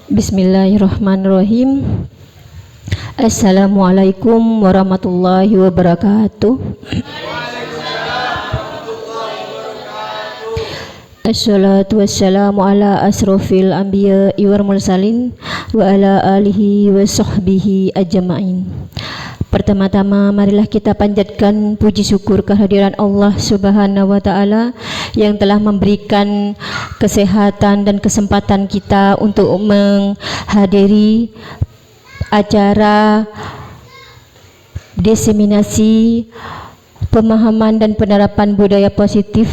Bismillahirrahmanirrahim. Assalamualaikum warahmatullahi wabarakatuh. Assalatu wassalamu ala asrofil anbiya wal mursalin wa ala alihi wa sahbihi ajma'in. Pertama-tama marilah kita panjatkan puji syukur kehadiran Allah Subhanahu wa taala yang telah memberikan kesehatan dan kesempatan kita untuk menghadiri acara diseminasi pemahaman dan penerapan budaya positif,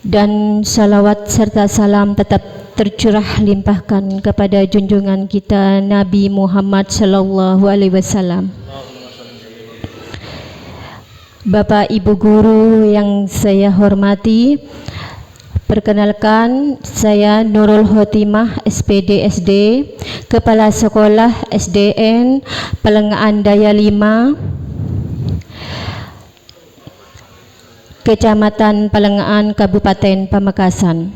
dan salawat serta salam tetap tercurah limpahkan kepada junjungan kita Nabi Muhammad sallallahu alaihi wasallam. Bapak Ibu guru yang saya hormati, perkenalkan saya Nurul Khotimah SPD SD, Kepala Sekolah SDN Pelengahan Daya 5, Kecamatan Pelengahan, Kabupaten Pamekasan.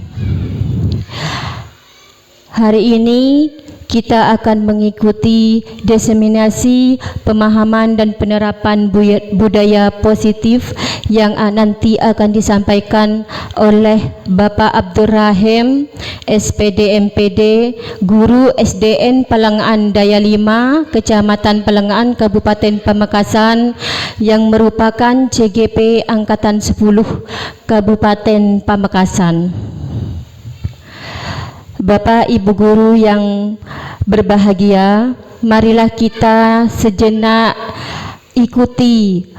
Hari ini kita akan mengikuti diseminasi pemahaman dan penerapan budaya positif yang nanti akan disampaikan oleh Bapak Abdul Rahim, SPD MPD, Guru SDN Pelengahan Daya 5, Kecamatan Pelengahan, Kabupaten Pamekasan, yang merupakan CGP Angkatan 10 Kabupaten Pamekasan. Bapak Ibu guru yang berbahagia, marilah kita sejenak ikuti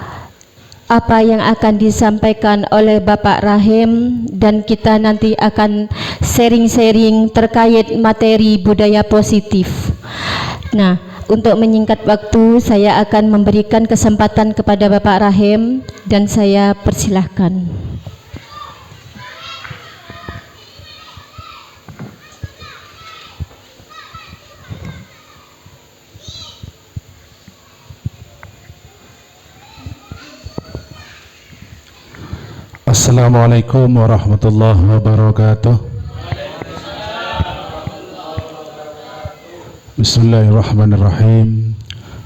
apa yang akan disampaikan oleh Bapak Rahim, dan kita nanti akan sharing-sharing terkait materi budaya positif. Nah, untuk menyingkat waktu, saya akan memberikan kesempatan kepada Bapak Rahim dan saya persilahkan. Assalamualaikum warahmatullahi wabarakatuh. Bismillahirrahmanirrahim.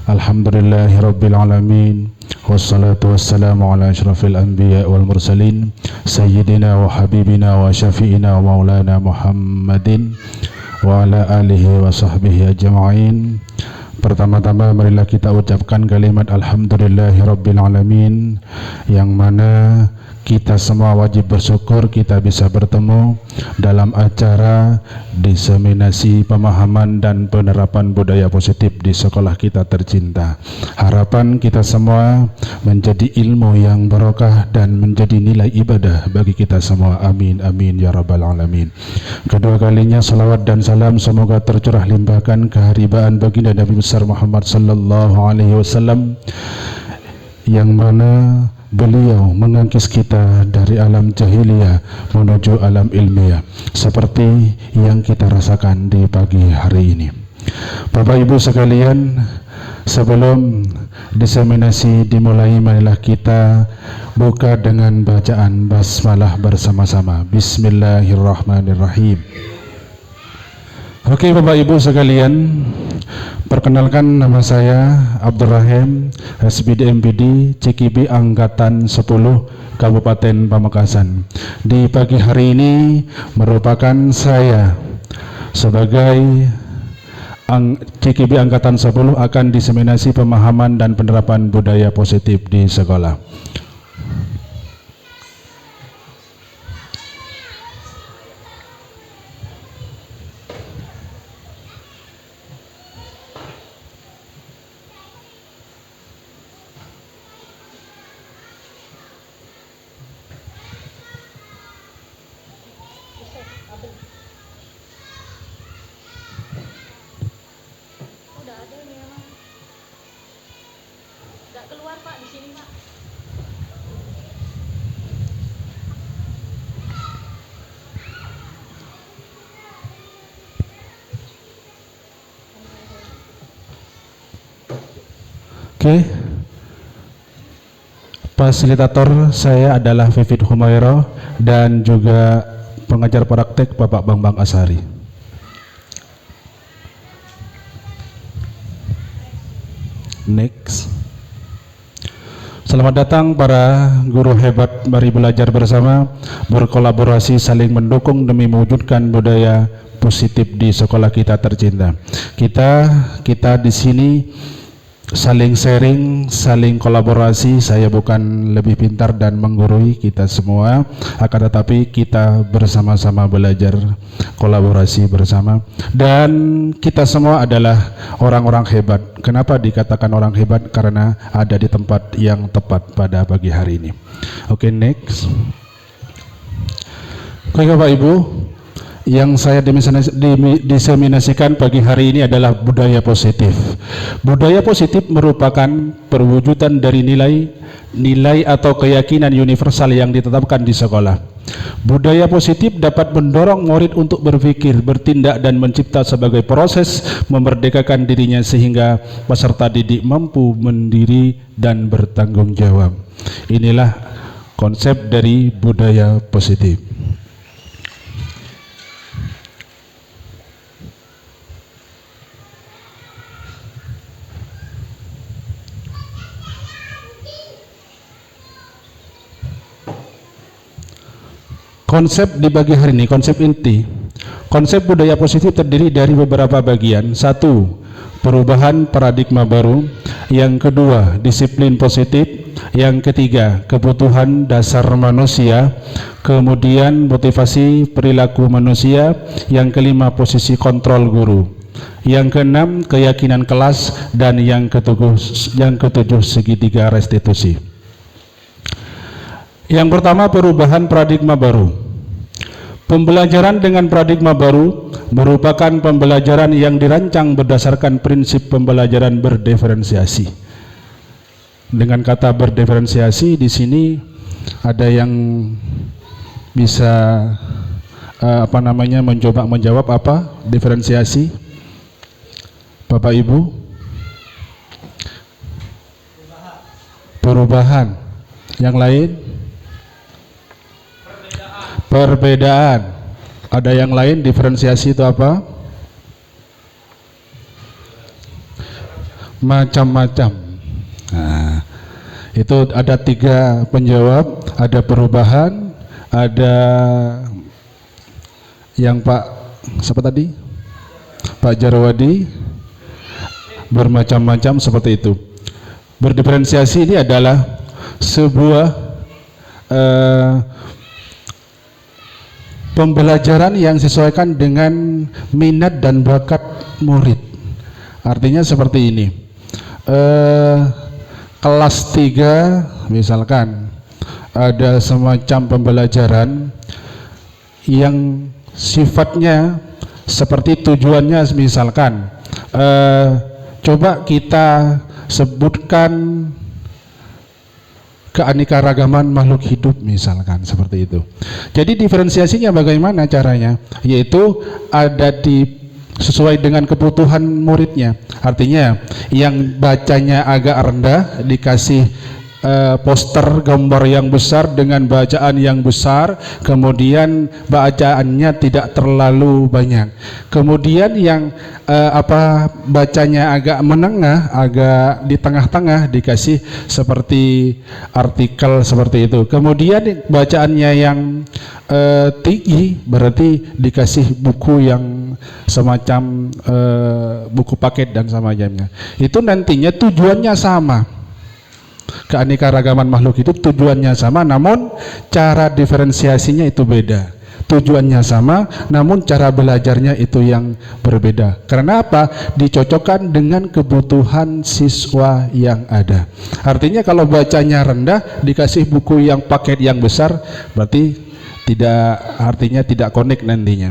Alhamdulillahi rabbil alamin. Wassalatu wassalamu ala asyrafil anbiya wal mursalin, sayyidina wa habibina wa syafi'ina wa maulana Muhammadin wa ala alihi wa sahbihi ajma'in. Pertama-tama marilah kita ucapkan kalimat alhamdulillahi rabbil alamin, yang mana kita semua wajib bersyukur kita bisa bertemu dalam acara diseminasi pemahaman dan penerapan budaya positif di sekolah kita tercinta. Harapan kita semua menjadi ilmu yang barokah dan menjadi nilai ibadah bagi kita semua. Amin amin ya rabbal alamin. Kedua kalinya salawat dan salam semoga tercurah limpahkan keharibaan baginda Nabi besar Muhammad sallallahu alaihi wasallam, yang mana beliau mengangkis kita dari alam jahiliyah menuju alam ilmiah, seperti yang kita rasakan di pagi hari ini. Bapak Ibu sekalian, sebelum diseminasi dimulai, marilah kita buka dengan bacaan basmalah bersama-sama. Bismillahirrahmanirrahim. Oke Bapak Ibu sekalian, perkenalkan nama saya Abdul Rahim, SPD MPD, CKB Angkatan 10 Kabupaten Pamekasan. Di pagi hari ini merupakan saya sebagai CKB Angkatan 10 akan diseminasi pemahaman dan penerapan budaya positif di sekolah. Oke, fasilitator saya adalah Vivit Humairo dan juga pengajar praktek Bapak Bambang Asari. Next. Selamat datang para guru hebat, mari belajar bersama, berkolaborasi, saling mendukung demi mewujudkan budaya positif di sekolah kita tercinta. Kita di sini saling sharing, saling kolaborasi. Saya bukan lebih pintar dan menggurui kita semua, akan tetapi kita bersama-sama belajar, kolaborasi bersama, dan kita semua adalah orang-orang hebat. Kenapa dikatakan orang hebat? Karena ada di tempat yang tepat pada pagi hari ini. Oke, next. Oke Bapak Ibu, yang saya diseminasikan pagi hari ini adalah budaya positif. Budaya positif merupakan perwujudan dari nilai atau keyakinan universal yang ditetapkan di sekolah. Budaya positif dapat mendorong murid untuk berpikir, bertindak, dan mencipta sebagai proses memerdekakan dirinya sehingga peserta didik mampu mandiri dan bertanggung jawab. Inilah konsep dari budaya positif. Konsep di pagi hari ini, konsep inti. Konsep budaya positif terdiri dari beberapa bagian. 1. Perubahan paradigma baru. Yang kedua, disiplin positif. Yang ketiga, kebutuhan dasar manusia. Kemudian motivasi perilaku manusia. Yang kelima, posisi kontrol guru. Yang keenam, keyakinan kelas. Dan yang ketujuh, segitiga restitusi. Yang pertama, perubahan paradigma baru. Pembelajaran dengan paradigma baru merupakan pembelajaran yang dirancang berdasarkan prinsip pembelajaran berdiferensiasi. Dengan kata berdiferensiasi di sini ada yang bisa mencoba menjawab apa diferensiasi? Bapak Ibu? Perubahan. Yang lain? Perbedaan. Ada yang lain? Diferensiasi itu apa? Macam-macam. Nah, itu ada 3 penjawab. Ada perubahan, ada yang Pak siapa tadi? Pak Jarwadi, bermacam-macam seperti itu. Berdiferensiasi ini adalah sebuah pembelajaran yang disesuaikan dengan minat dan bakat murid. Artinya seperti ini. Kelas 3 misalkan ada semacam pembelajaran yang sifatnya seperti tujuannya, misalkan coba kita sebutkan keanekaragaman makhluk hidup, misalkan seperti itu. Jadi diferensiasinya bagaimana caranya? Yaitu ada sesuai dengan kebutuhan muridnya. Artinya yang bacanya agak rendah dikasih poster gambar yang besar dengan bacaan yang besar, kemudian bacaannya tidak terlalu banyak. Kemudian yang bacanya agak menengah, agak di tengah-tengah dikasih seperti artikel seperti itu. Kemudian bacaannya yang tinggi berarti dikasih buku yang semacam buku paket dan semacamnya. Itu nantinya tujuannya sama. Keanekaragaman makhluk hidup tujuannya sama, namun cara diferensiasinya itu beda. Tujuannya sama, namun cara belajarnya itu yang berbeda. Karena apa? Dicocokkan dengan kebutuhan siswa yang ada. Artinya kalau bacanya rendah dikasih buku yang paket yang besar, berarti tidak connect nantinya.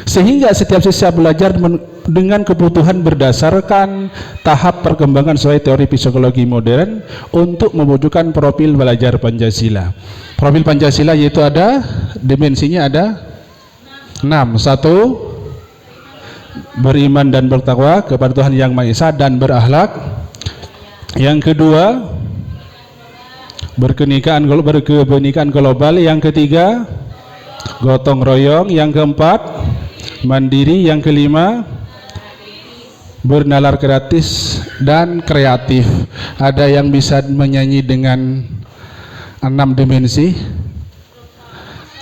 Sehingga setiap siswa belajar dengan kebutuhan berdasarkan tahap perkembangan sesuai teori psikologi modern untuk mewujudkan profil belajar Pancasila. Profil Pancasila yaitu ada dimensinya ada 6. 1. Beriman dan bertakwa kepada Tuhan Yang Maha Esa dan berakhlak. Yang kedua, berkebinekaan global. Yang ketiga, gotong royong. Yang keempat, mandiri. Yang kelima, bernalar gratis dan kreatif. Ada yang bisa menyanyi dengan 6 dimensi?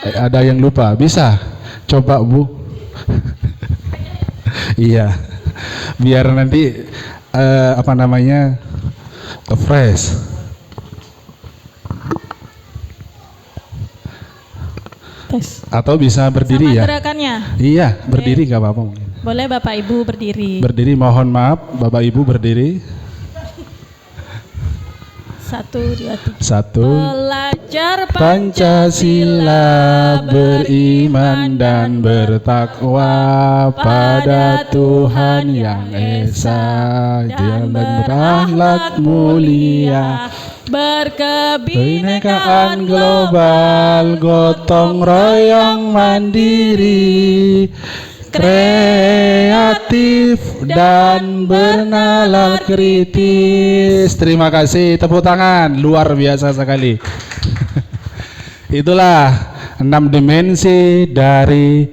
Ada yang lupa? Bisa? Coba Bu. Iya. Biar nanti fresh. Tes. Atau bisa berdiri Sama ya? gerakannya. Iya, berdiri nggak apa-apa mungkin. Boleh Bapak Ibu berdiri. Berdiri, mohon maaf, Bapak Ibu berdiri. 1, 2, 3. 1. Belajar Pancasila, beriman dan bertakwa pada Tuhan yang Esa, dan berakhlak mulia, berkebinekaan Kebinekaan global, gotong royong mandiri, kreatif dan bernalar kritis. Terima kasih, tepuk tangan, luar biasa sekali. Itulah 6 dimensi dari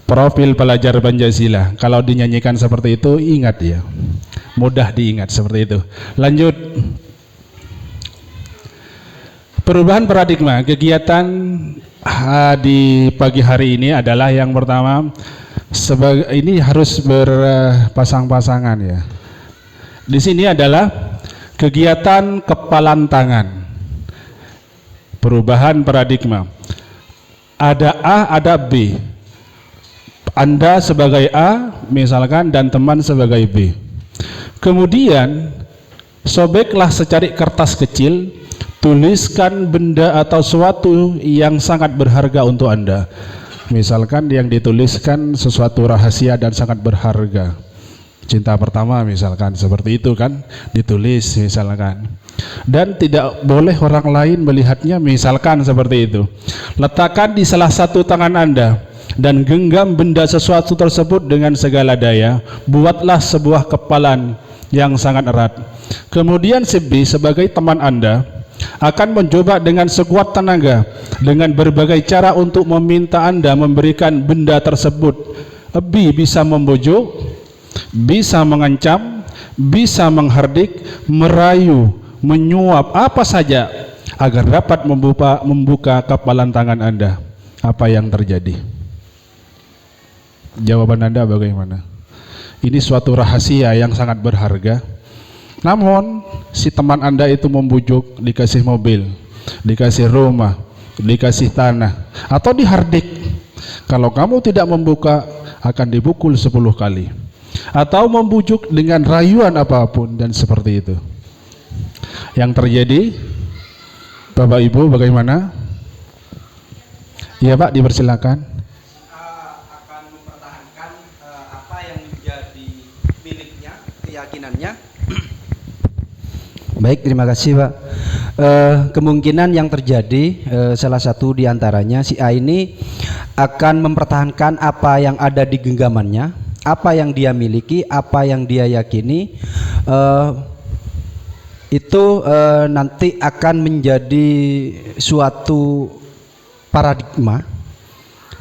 profil pelajar Pancasila. Kalau dinyanyikan seperti itu, ingat ya, mudah diingat seperti itu. Lanjut. Perubahan paradigma. Kegiatan di pagi hari ini adalah yang pertama, ini harus berpasang-pasangan ya. Di sini adalah kegiatan kepalan tangan. Perubahan paradigma. Ada A, ada B. Anda sebagai A misalkan dan teman sebagai B. Kemudian sobeklah secari kertas kecil, tuliskan benda atau sesuatu yang sangat berharga untuk Anda. Misalkan yang dituliskan sesuatu rahasia dan sangat berharga. Cinta pertama misalkan, seperti itu kan, ditulis misalkan. Dan tidak boleh orang lain melihatnya, misalkan seperti itu. Letakkan di salah satu tangan Anda dan genggam benda sesuatu tersebut dengan segala daya. Buatlah sebuah kepalan yang sangat erat. Kemudian si B sebagai teman Anda akan mencoba dengan sekuat tenaga dengan berbagai cara untuk meminta Anda memberikan benda tersebut. B bisa membujuk, bisa mengancam, bisa menghardik, merayu, menyuap, apa saja agar dapat membuka kepalan tangan Anda. Apa yang terjadi? Jawaban Anda bagaimana? Ini suatu rahasia yang sangat berharga. Namun si teman Anda itu membujuk, dikasih mobil, dikasih rumah, dikasih tanah, atau dihardik. Kalau kamu tidak membuka akan dipukul 10 kali. Atau membujuk dengan rayuan apapun dan seperti itu. Yang terjadi, Bapak Ibu bagaimana? Iya Pak, dipersilakan. Akan mempertahankan apa yang menjadi miliknya, keyakinannya. Baik, terima kasih Pak. Kemungkinan yang terjadi salah satu diantaranya si A ini akan mempertahankan apa yang ada di genggamannya, apa yang dia miliki, apa yang dia yakini, itu nanti akan menjadi suatu paradigma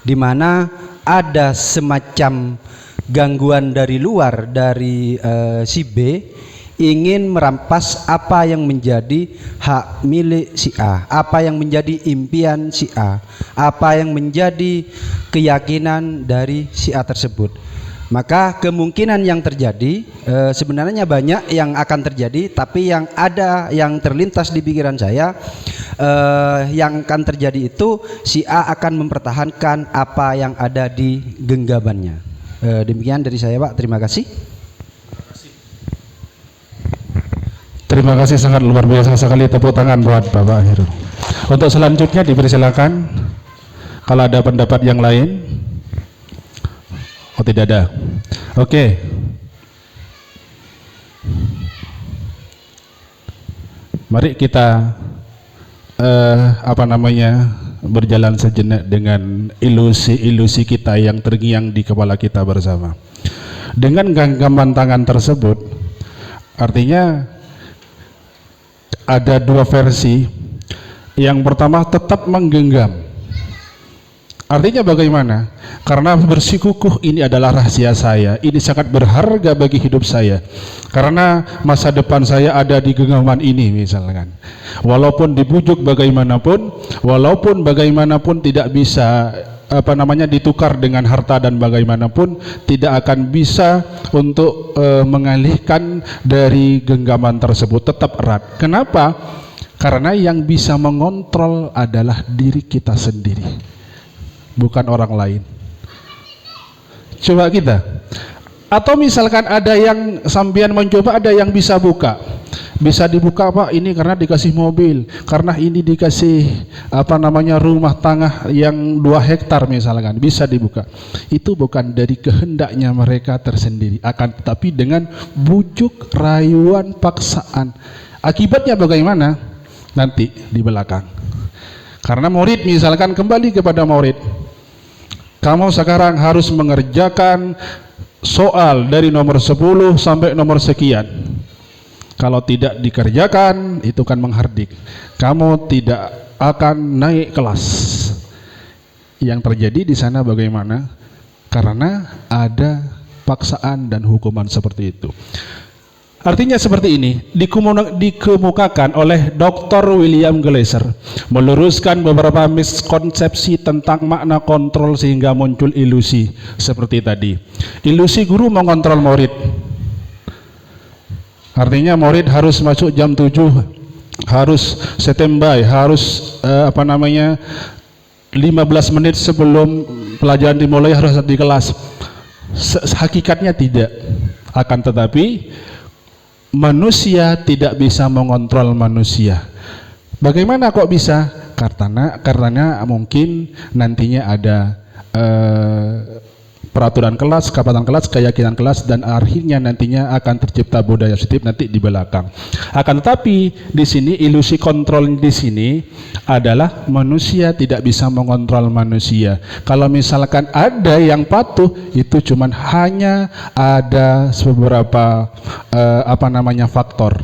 di mana ada semacam gangguan dari luar, dari si B ingin merampas apa yang menjadi hak milik si A, apa yang menjadi impian si A, apa yang menjadi keyakinan dari si A tersebut. Maka kemungkinan yang terjadi sebenarnya banyak yang akan terjadi, tapi yang ada yang terlintas di pikiran saya yang akan terjadi itu si A akan mempertahankan apa yang ada di genggamannya. Demikian dari saya Pak, terima kasih. Terima kasih, sangat luar biasa sekali, tepuk tangan buat Bapak Heru. Untuk selanjutnya dipersilakan kalau ada pendapat yang lain. Oh tidak ada. Oke. Mari kita berjalan sejenak dengan ilusi-ilusi kita yang terngiang di kepala kita bersama. Dengan genggaman tangan tersebut, artinya ada dua versi. Yang pertama tetap menggenggam, Artinya bagaimana? Karena bersikukuh ini adalah rahasia saya, ini sangat berharga bagi hidup saya. Karena masa depan saya ada di genggaman ini misalkan. Walaupun dibujuk bagaimanapun, walaupun bagaimanapun tidak bisa ditukar dengan harta dan bagaimanapun tidak akan bisa untuk mengalihkan dari genggaman tersebut, tetap erat. Kenapa? Karena yang bisa mengontrol adalah diri kita sendiri, bukan orang lain. Coba kita. Atau misalkan ada yang sambian mencoba, ada yang bisa buka. Bisa dibuka Pak, ini karena dikasih mobil, karena ini dikasih rumah tangga yang 2 hektar misalkan, bisa dibuka. Itu bukan dari kehendaknya mereka tersendiri, akan tetapi dengan bujuk, rayuan, paksaan. Akibatnya bagaimana? Nanti di belakang. Karena murid misalkan, kembali kepada murid, kamu sekarang harus mengerjakan soal dari nomor 10 sampai nomor sekian. Kalau tidak dikerjakan, itu kan menghardik. Kamu tidak akan naik kelas. Yang terjadi di sana bagaimana? Karena ada paksaan dan hukuman seperti itu. Artinya seperti ini, dikemukakan oleh Dr. William Glasser, meluruskan beberapa miskonsepsi tentang makna kontrol sehingga muncul ilusi seperti tadi. Ilusi guru mengontrol murid. Artinya murid harus masuk jam 7, harus standby, harus 15 menit sebelum pelajaran dimulai harus di kelas. Hakikatnya tidak. Akan tetapi manusia tidak bisa mengontrol manusia. Bagaimana kok bisa? Karena mungkin nantinya ada peraturan kelas, kapasitas kelas, keyakinan kelas, dan akhirnya nantinya akan tercipta budaya positif nanti di belakang. Akan tetapi di sini ilusi kontrol di sini adalah manusia tidak bisa mengontrol manusia. Kalau misalkan ada yang patuh, itu cuman hanya ada beberapa faktor.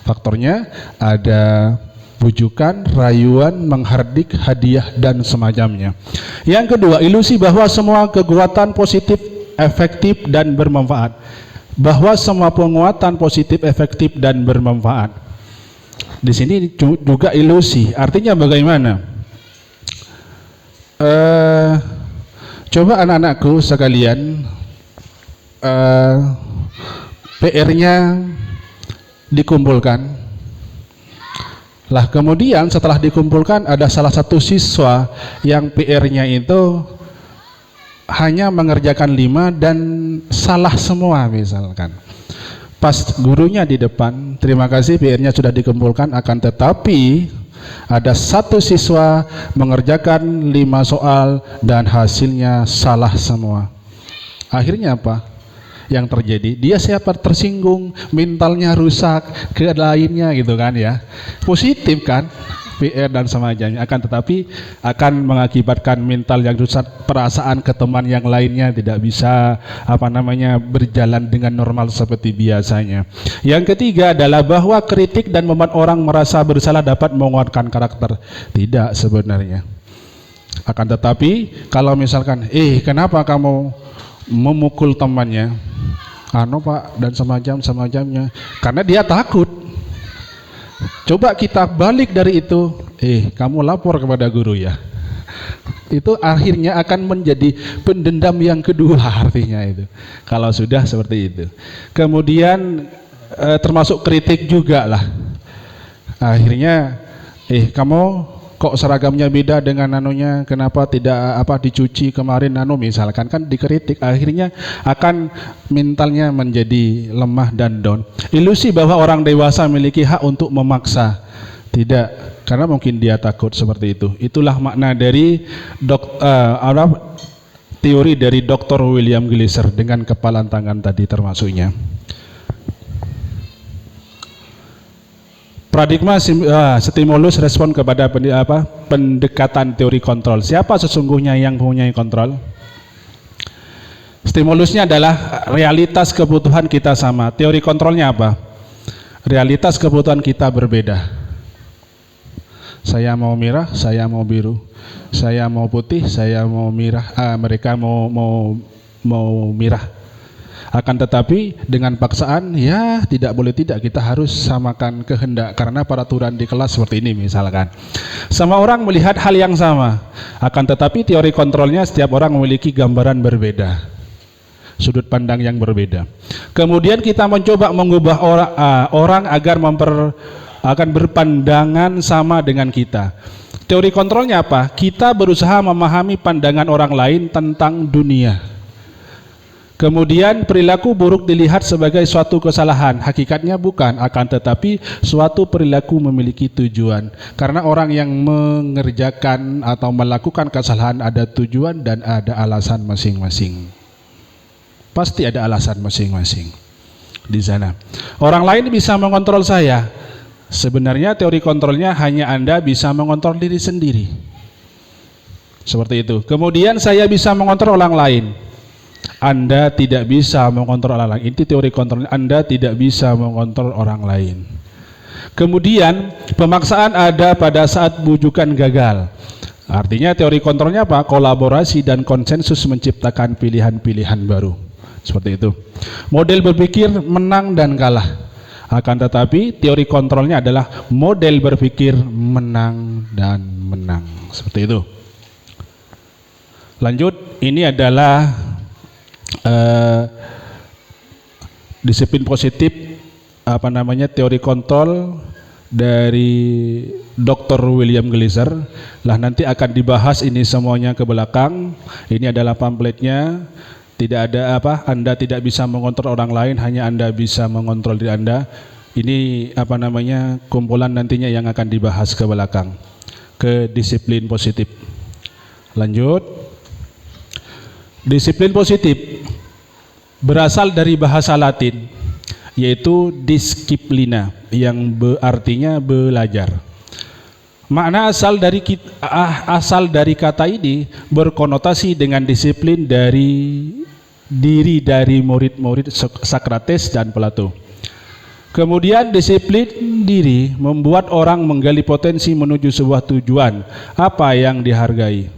Faktornya ada bujukan, rayuan, menghardik, hadiah, dan semacamnya. Yang kedua, ilusi bahwa semua kekuatan positif, efektif, dan bermanfaat. Bahwa semua penguatan positif, efektif, dan bermanfaat. Di sini juga ilusi. Artinya bagaimana? Coba anak-anakku sekalian, PR-nya dikumpulkan. Lah kemudian setelah dikumpulkan ada salah satu siswa yang PR-nya itu hanya mengerjakan 5 dan salah semua misalkan. Pas gurunya di depan, terima kasih PR-nya sudah dikumpulkan, akan tetapi ada satu siswa mengerjakan 5 soal dan hasilnya salah semua. Akhirnya apa? Yang terjadi, dia siapa tersinggung, mentalnya rusak, ke lainnya gitu kan ya. Positif kan, PR dan semacamnya, akan tetapi akan mengakibatkan mental yang rusak, perasaan ke teman yang lainnya tidak bisa berjalan dengan normal seperti biasanya. Yang ketiga adalah bahwa kritik dan membuat orang merasa bersalah dapat menguatkan karakter. Tidak sebenarnya. Akan tetapi kalau misalkan, kenapa kamu memukul temannya, Pak, dan semacamnya, karena dia takut. Coba kita balik dari itu, kamu lapor kepada guru ya. Itu akhirnya akan menjadi pendendam yang kedua artinya itu. Kalau sudah seperti itu. Kemudian termasuk kritik juga lah. Akhirnya, kamu kok seragamnya beda dengan kenapa tidak dicuci kemarin misalkan, kan dikritik, akhirnya akan mentalnya menjadi lemah dan down. Ilusi bahwa orang dewasa memiliki hak untuk memaksa, tidak, karena mungkin dia takut seperti itu. Itulah makna dari teori dari Dr. William Glasser dengan kepalan tangan tadi termasuknya. Paradigma stimulus respon kepada pendekatan teori kontrol. Siapa sesungguhnya yang mempunyai kontrol? Stimulusnya adalah realitas kebutuhan kita sama. Teori kontrolnya apa? Realitas kebutuhan kita berbeda. Saya mau merah, saya mau biru. Saya mau putih, saya mau merah, mereka mau merah. Akan tetapi dengan paksaan, ya tidak boleh tidak, kita harus samakan kehendak karena peraturan di kelas seperti ini misalkan. Sama orang melihat hal yang sama, akan tetapi teori kontrolnya setiap orang memiliki gambaran berbeda, sudut pandang yang berbeda. Kemudian kita mencoba mengubah orang agar akan berpandangan sama dengan kita. Teori kontrolnya apa? Kita berusaha memahami pandangan orang lain tentang dunia. Kemudian perilaku buruk dilihat sebagai suatu kesalahan, hakikatnya bukan, akan tetapi suatu perilaku memiliki tujuan. Karena orang yang mengerjakan atau melakukan kesalahan ada tujuan dan ada alasan masing-masing. Pasti ada alasan masing-masing di sana. Orang lain bisa mengontrol saya. Sebenarnya teori kontrolnya hanya Anda bisa mengontrol diri sendiri. Seperti itu. Kemudian saya bisa mengontrol orang lain. Anda tidak bisa mengontrol orang lain. Itu teori kontrolnya. Anda tidak bisa mengontrol orang lain. Kemudian pemaksaan ada pada saat bujukan gagal. Artinya teori kontrolnya apa? Kolaborasi dan konsensus menciptakan pilihan-pilihan baru. Seperti itu. Model berpikir menang dan kalah. Akan tetapi teori kontrolnya adalah model berpikir menang dan menang. Seperti itu. Lanjut, ini adalah disiplin positif, teori kontrol dari Dr. William Gleiser. Lah nanti akan dibahas ini semuanya ke belakang. Ini adalah pamfletnya. Tidak ada Anda tidak bisa mengontrol orang lain, hanya Anda bisa mengontrol diri Anda. Ini kumpulan nantinya yang akan dibahas ke belakang, ke disiplin positif. Lanjut. Disiplin positif berasal dari bahasa Latin, yaitu disciplina, yang artinya belajar. Makna asal dari kata ini berkonotasi dengan disiplin dari murid-murid Sokrates dan Plato. Kemudian disiplin diri membuat orang menggali potensi menuju sebuah tujuan, apa yang dia hargai.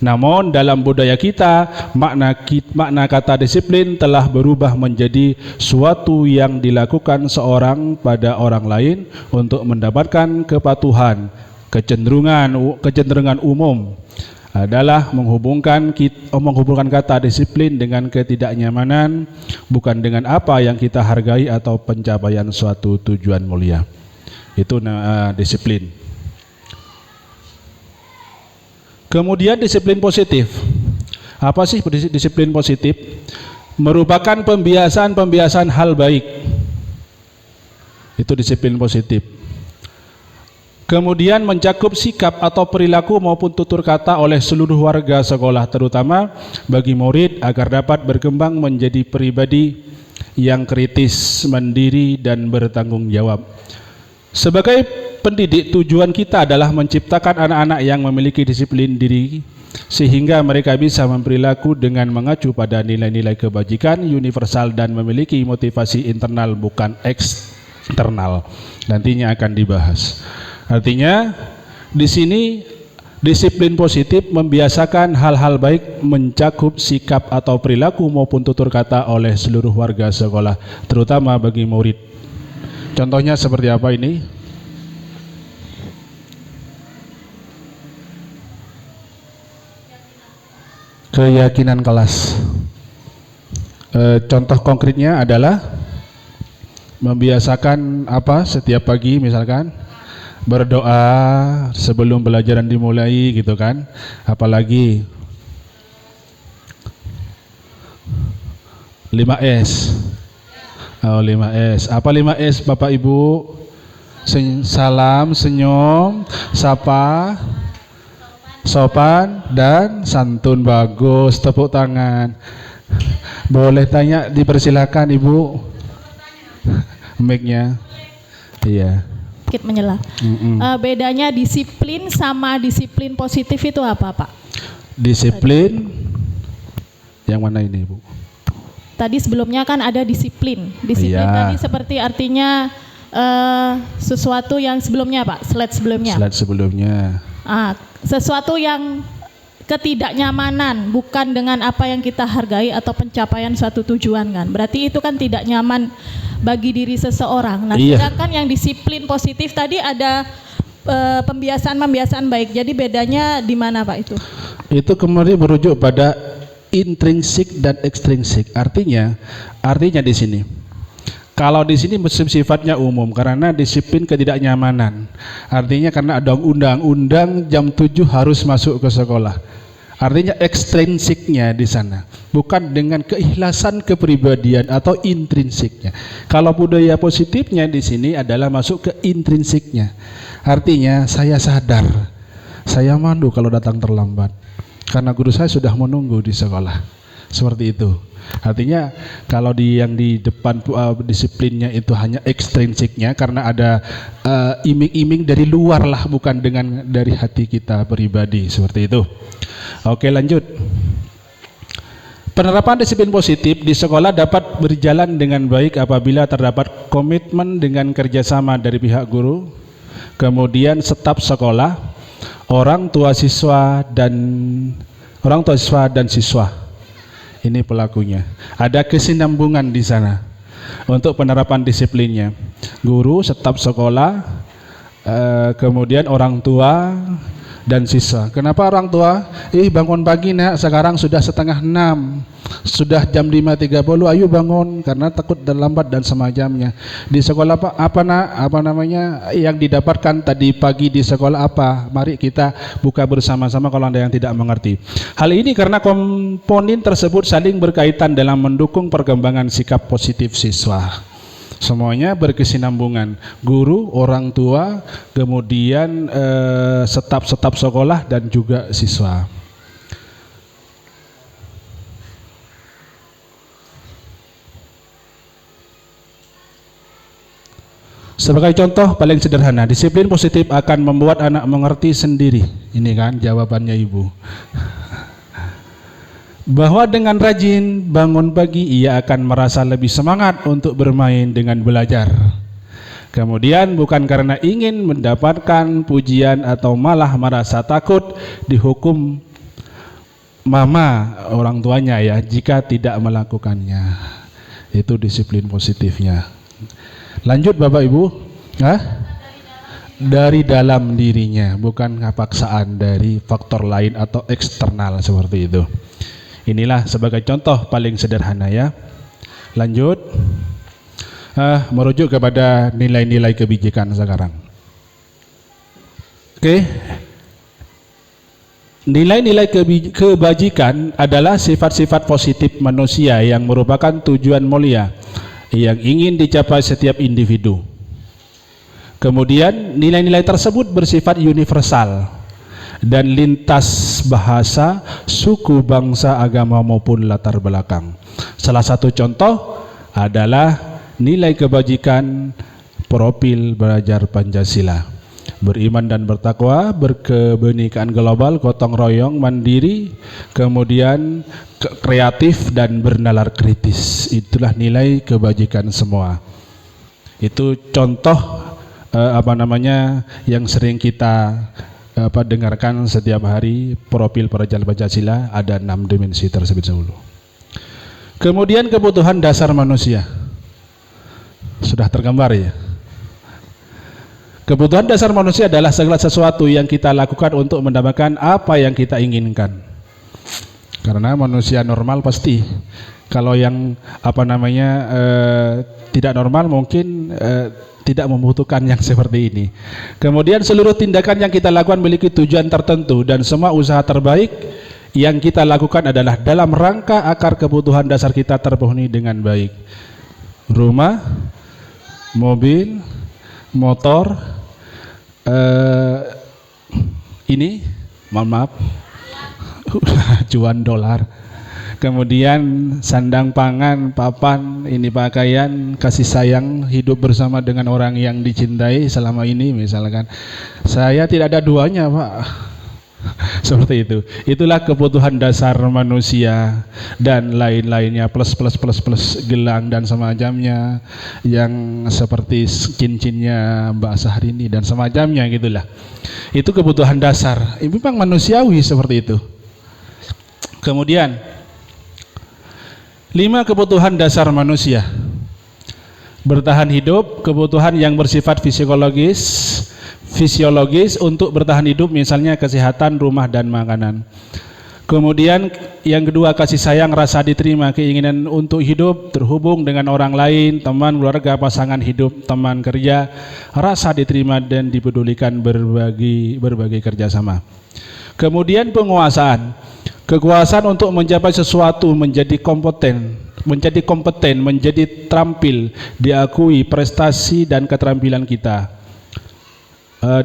Namun dalam budaya kita, makna kata disiplin telah berubah menjadi suatu yang dilakukan seorang pada orang lain untuk mendapatkan kepatuhan. Kecenderungan umum adalah menghubungkan kata disiplin dengan ketidaknyamanan, bukan dengan apa yang kita hargai atau pencapaian suatu tujuan mulia. Itu disiplin. Kemudian disiplin positif. Apa sih disiplin positif? Merupakan pembiasaan hal baik. Itu disiplin positif. Kemudian mencakup sikap atau perilaku maupun tutur kata oleh seluruh warga sekolah, terutama bagi murid agar dapat berkembang menjadi pribadi yang kritis, mandiri, dan bertanggung jawab. Sebagai pendidik, tujuan kita adalah menciptakan anak-anak yang memiliki disiplin diri sehingga mereka bisa berperilaku dengan mengacu pada nilai-nilai kebajikan universal dan memiliki motivasi internal bukan eksternal. Nantinya akan dibahas. Artinya di sini disiplin positif membiasakan hal-hal baik mencakup sikap atau perilaku maupun tutur kata oleh seluruh warga sekolah, terutama bagi murid. Contohnya seperti apa ini? Keyakinan kelas. Contoh konkretnya adalah membiasakan setiap pagi misalkan berdoa sebelum pelajaran dimulai gitu kan. Apalagi 5S. 5S. Apa 5S Bapak Ibu? Salam, senyum, sapa, sopan, dan santun. Bagus, tepuk tangan. Boleh tanya, dipersilakan Ibu. Mic-nya. Iya. Sedikit menyela. Bedanya disiplin sama disiplin positif itu apa, Pak? Disiplin yang mana ini, Bu? Tadi sebelumnya kan ada disiplin. Disiplin tadi seperti artinya sesuatu yang sebelumnya, Pak. Slide sebelumnya. Sesuatu yang ketidaknyamanan, bukan dengan apa yang kita hargai atau pencapaian suatu tujuan kan. Berarti itu kan tidak nyaman bagi diri seseorang. Nah, sedangkan yang disiplin positif tadi ada pembiasaan baik. Jadi bedanya di mana Pak itu? Itu kemudian merujuk pada intrinsik dan ekstrinsik. Artinya di sini. Kalau di sini sifatnya umum karena disiplin ketidaknyamanan. Artinya karena ada undang-undang jam 7 harus masuk ke sekolah. Artinya ekstrinsiknya di sana, bukan dengan keikhlasan kepribadian atau intrinsiknya. Kalau budaya positifnya di sini adalah masuk ke intrinsiknya. Artinya saya sadar, saya malu kalau datang terlambat karena guru saya sudah menunggu di sekolah. Seperti itu. Artinya kalau yang di depan disiplinnya itu hanya ekstrinsiknya karena ada iming-iming dari luar lah, bukan dari hati kita pribadi, seperti itu. Oke, lanjut. Penerapan disiplin positif di sekolah dapat berjalan dengan baik apabila terdapat komitmen dengan kerjasama dari pihak guru, kemudian staf sekolah, orang tua siswa dan siswa. Ini pelakunya. Ada kesinambungan di sana untuk penerapan disiplinnya. Guru, staf sekolah, kemudian orang tua dan siswa. Kenapa orang tua? Bangun pagi nak, sekarang sudah 5:30, sudah jam 5:30, ayo bangun karena takut terlambat dan semacamnya. Di sekolah apa namanya yang didapatkan tadi pagi di sekolah apa? Mari kita buka bersama-sama kalau ada yang tidak mengerti. Hal ini karena komponen tersebut saling berkaitan dalam mendukung perkembangan sikap positif siswa. Semuanya berkesinambungan, guru, orang tua, kemudian staf sekolah dan juga siswa. Sebagai contoh paling sederhana, disiplin positif akan membuat anak mengerti sendiri. Ini kan jawabannya ibu. Bahwa dengan rajin bangun pagi ia akan merasa lebih semangat untuk bermain dengan belajar. Kemudian bukan karena ingin mendapatkan pujian atau malah merasa takut dihukum mama orang tuanya ya jika tidak melakukannya. Itu disiplin positifnya. Lanjut Bapak Ibu. Dari dalam dirinya, bukan paksaan dari faktor lain atau eksternal seperti itu. Inilah sebagai contoh paling sederhana ya. Lanjut, merujuk kepada nilai-nilai kebijakan sekarang. Oke, nilai-nilai kebajikan adalah sifat-sifat positif manusia yang merupakan tujuan mulia yang ingin dicapai setiap individu. Kemudian nilai-nilai tersebut bersifat universal dan lintas bahasa, suku, bangsa, agama maupun latar belakang. Salah satu contoh adalah nilai kebajikan profil belajar Pancasila. Beriman dan bertakwa, berkebenekaan global, gotong royong, mandiri, kemudian kreatif dan bernalar kritis. Itulah nilai kebajikan semua. Itu contoh yang sering kita dengarkan setiap hari. Profil pelajar Pancasila ada 6 dimensi tersebut dahulu. Kemudian kebutuhan dasar manusia sudah tergambar ya. Kebutuhan dasar manusia adalah segala sesuatu yang kita lakukan untuk mendapatkan apa yang kita inginkan. Karena manusia normal pasti, kalau yang tidak normal mungkin tidak membutuhkan yang seperti ini. Kemudian seluruh tindakan yang kita lakukan memiliki tujuan tertentu dan semua usaha terbaik yang kita lakukan adalah dalam rangka agar kebutuhan dasar kita terpenuhi dengan baik. Rumah, mobil, motor, cuan dolar. Kemudian sandang pangan, papan, ini pakaian, kasih sayang, hidup bersama dengan orang yang dicintai selama ini misalkan. Saya tidak ada duanya Pak. Seperti itu. Itulah kebutuhan dasar manusia dan lain-lainnya, plus gelang dan semacamnya, yang seperti cincinnya Mbak Syahrini dan semacamnya gitulah. Itu kebutuhan dasar. Itu memang manusiawi seperti itu. Kemudian 5 kebutuhan dasar manusia. Bertahan hidup, kebutuhan yang bersifat fisiologis untuk bertahan hidup, misalnya kesehatan, rumah dan makanan. Kemudian yang kedua, kasih sayang, rasa diterima, keinginan untuk hidup, terhubung dengan orang lain, teman, keluarga, pasangan hidup, teman kerja, rasa diterima dan dipedulikan, berbagi kerjasama. Kemudian penguasaan, kekuasaan untuk mencapai sesuatu, menjadi kompeten, menjadi terampil, diakui prestasi dan keterampilan kita,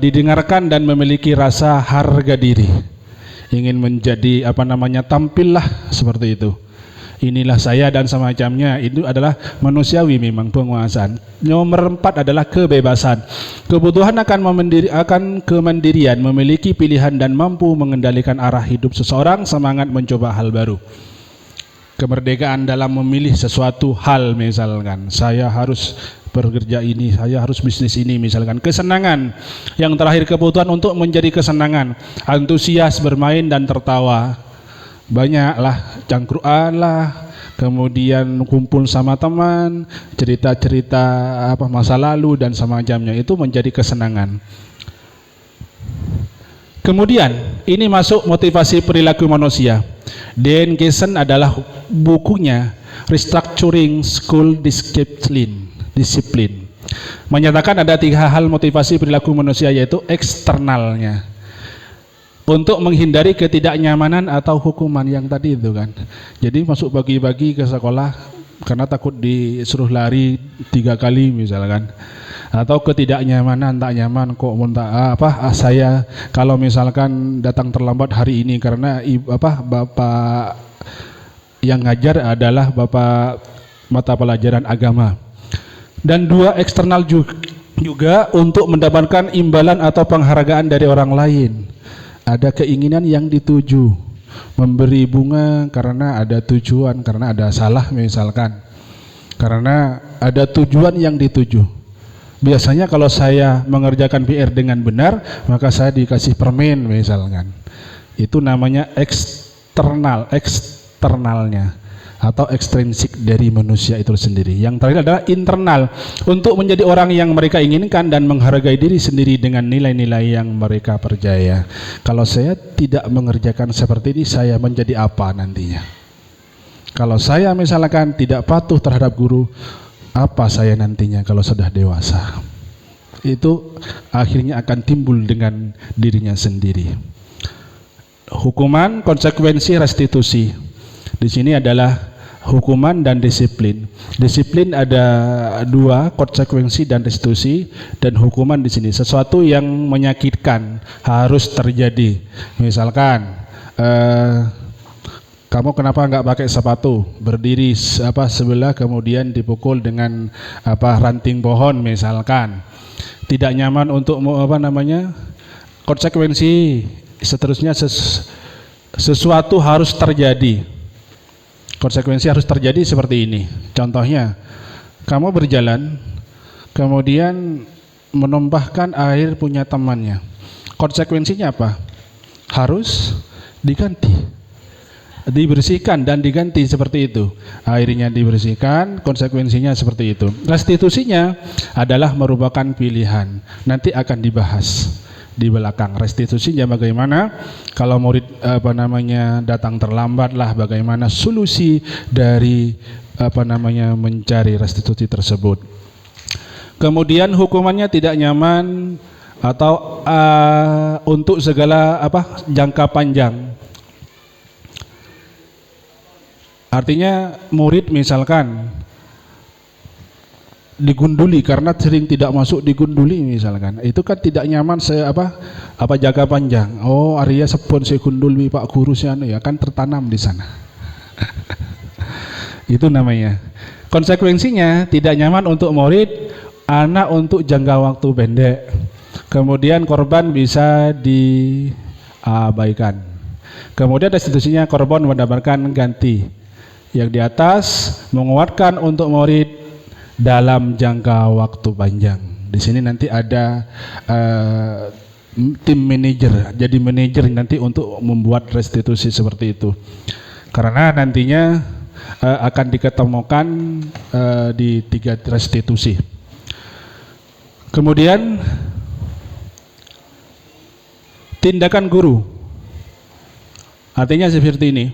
didengarkan dan memiliki rasa harga diri, ingin menjadi tampillah seperti itu. Inilah saya dan semacamnya. Itu adalah manusiawi memang penguasaan. Nomor 4 adalah kebebasan. Kebutuhan akan kemandirian, memiliki pilihan dan mampu mengendalikan arah hidup seseorang, semangat mencoba hal baru. Kemerdekaan dalam memilih sesuatu hal, misalkan saya harus bekerja ini, saya harus bisnis ini, misalkan. Kesenangan, yang terakhir kebutuhan untuk menjadi kesenangan, antusias bermain dan tertawa, banyaklah, cangkruan lah, kemudian kumpul sama teman, cerita-cerita masa lalu dan semacamnya, itu menjadi kesenangan. Kemudian ini masuk motivasi perilaku manusia. Dan Kessen adalah bukunya Restructuring School Discipline, menyatakan ada 3 hal motivasi perilaku manusia, yaitu eksternalnya, untuk menghindari ketidaknyamanan atau hukuman yang tadi itu kan. Jadi masuk pagi-pagi ke sekolah karena takut disuruh lari 3 kali misalkan, atau ketidaknyamanan, tak nyaman kok saya kalau misalkan datang terlambat hari ini karena bapak yang ngajar adalah bapak mata pelajaran agama. Dan 2 eksternal juga untuk mendapatkan imbalan atau penghargaan dari orang lain. Ada keinginan yang dituju, memberi bunga karena ada tujuan, karena ada salah misalkan, karena ada tujuan yang dituju. Biasanya kalau saya mengerjakan PR dengan benar, maka saya dikasih permen misalkan. Itu namanya eksternalnya atau ekstrinsik dari manusia itu sendiri. Yang terakhir adalah internal, untuk menjadi orang yang mereka inginkan dan menghargai diri sendiri dengan nilai-nilai yang mereka percaya. Kalau saya tidak mengerjakan seperti ini, saya menjadi apa nantinya? Kalau saya misalkan tidak patuh terhadap guru, apa saya nantinya kalau sudah dewasa? Itu akhirnya akan timbul dengan dirinya sendiri. Hukuman, konsekuensi, restitusi. Di sini adalah hukuman dan disiplin. Disiplin ada 2, konsekuensi dan restitusi. Dan hukuman di sini sesuatu yang menyakitkan harus terjadi. Misalkan kamu kenapa nggak pakai sepatu, berdiri sebelah kemudian dipukul dengan ranting pohon misalkan, tidak nyaman untuk konsekuensi seterusnya, sesuatu harus terjadi, konsekuensi harus terjadi seperti ini. Contohnya, kamu berjalan kemudian menumpahkan air punya temannya, konsekuensinya apa? Harus dibersihkan dan diganti, seperti itu. Airnya dibersihkan, konsekuensinya seperti itu. Restitusinya adalah merupakan pilihan. Nanti akan dibahas di belakang. Restitusinya bagaimana? Kalau murid datang terlambat lah, bagaimana solusi dari mencari restitusi tersebut. Kemudian hukumannya tidak nyaman atau untuk segala jangka panjang. Artinya murid misalkan digunduli karena sering tidak masuk, digunduli misalkan, itu kan tidak nyaman, jangka panjang. Oh, Arya sepon saya gundul Pak Guru ya kan tertanam di sana. Itu namanya. Konsekuensinya tidak nyaman untuk murid, anak untuk jangka waktu pendek. Kemudian korban bisa abaikan. Kemudian restitusinya korban mendapatkan ganti. Yang di atas menguatkan untuk murid dalam jangka waktu panjang. Di sini nanti ada tim manajer, jadi manajer nanti untuk membuat restitusi seperti itu. Karena nantinya akan diketemukan di 3 restitusi. Kemudian tindakan guru, artinya seperti ini: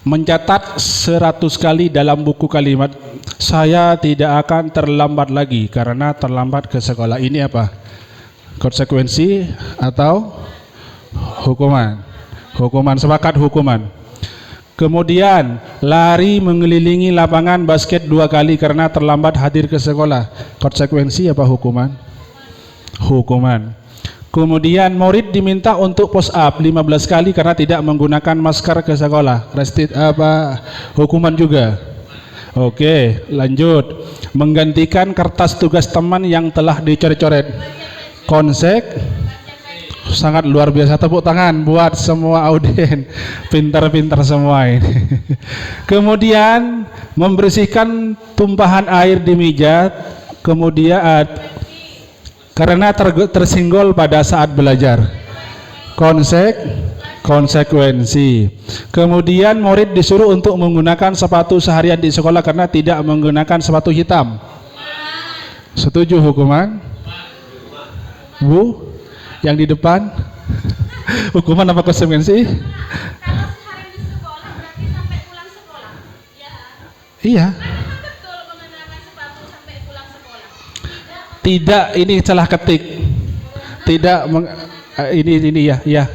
mencatat 100 kali dalam buku kalimat, saya tidak akan terlambat lagi karena terlambat ke sekolah. Ini apa? Konsekuensi atau hukuman? Hukuman, sepakat hukuman. Kemudian lari mengelilingi lapangan basket 2 kali karena terlambat hadir ke sekolah. Konsekuensi apa hukuman? Hukuman. Kemudian murid diminta untuk push up 15 kali karena tidak menggunakan masker ke sekolah. Hukuman juga. Oke, lanjut. Menggantikan kertas tugas teman yang telah dicoret-coret. Sangat luar biasa, tepuk tangan buat semua audien, pintar-pintar semua ini. Kemudian membersihkan tumpahan air di meja, kemudian karena tersinggol pada saat belajar. Konsekuensi. Kemudian murid disuruh untuk menggunakan sepatu seharian di sekolah karena tidak menggunakan sepatu hitam. Setuju hukuman? Bu? Yang di depan? Hukuman apa konsekuensi? Kalau sehari di sekolah berarti sampai pulang sekolah. Ya. Iya. Betul mengenakan sepatu sampai pulang sekolah. Tidak, ini salah ketik. Tidak ini ya. Iya.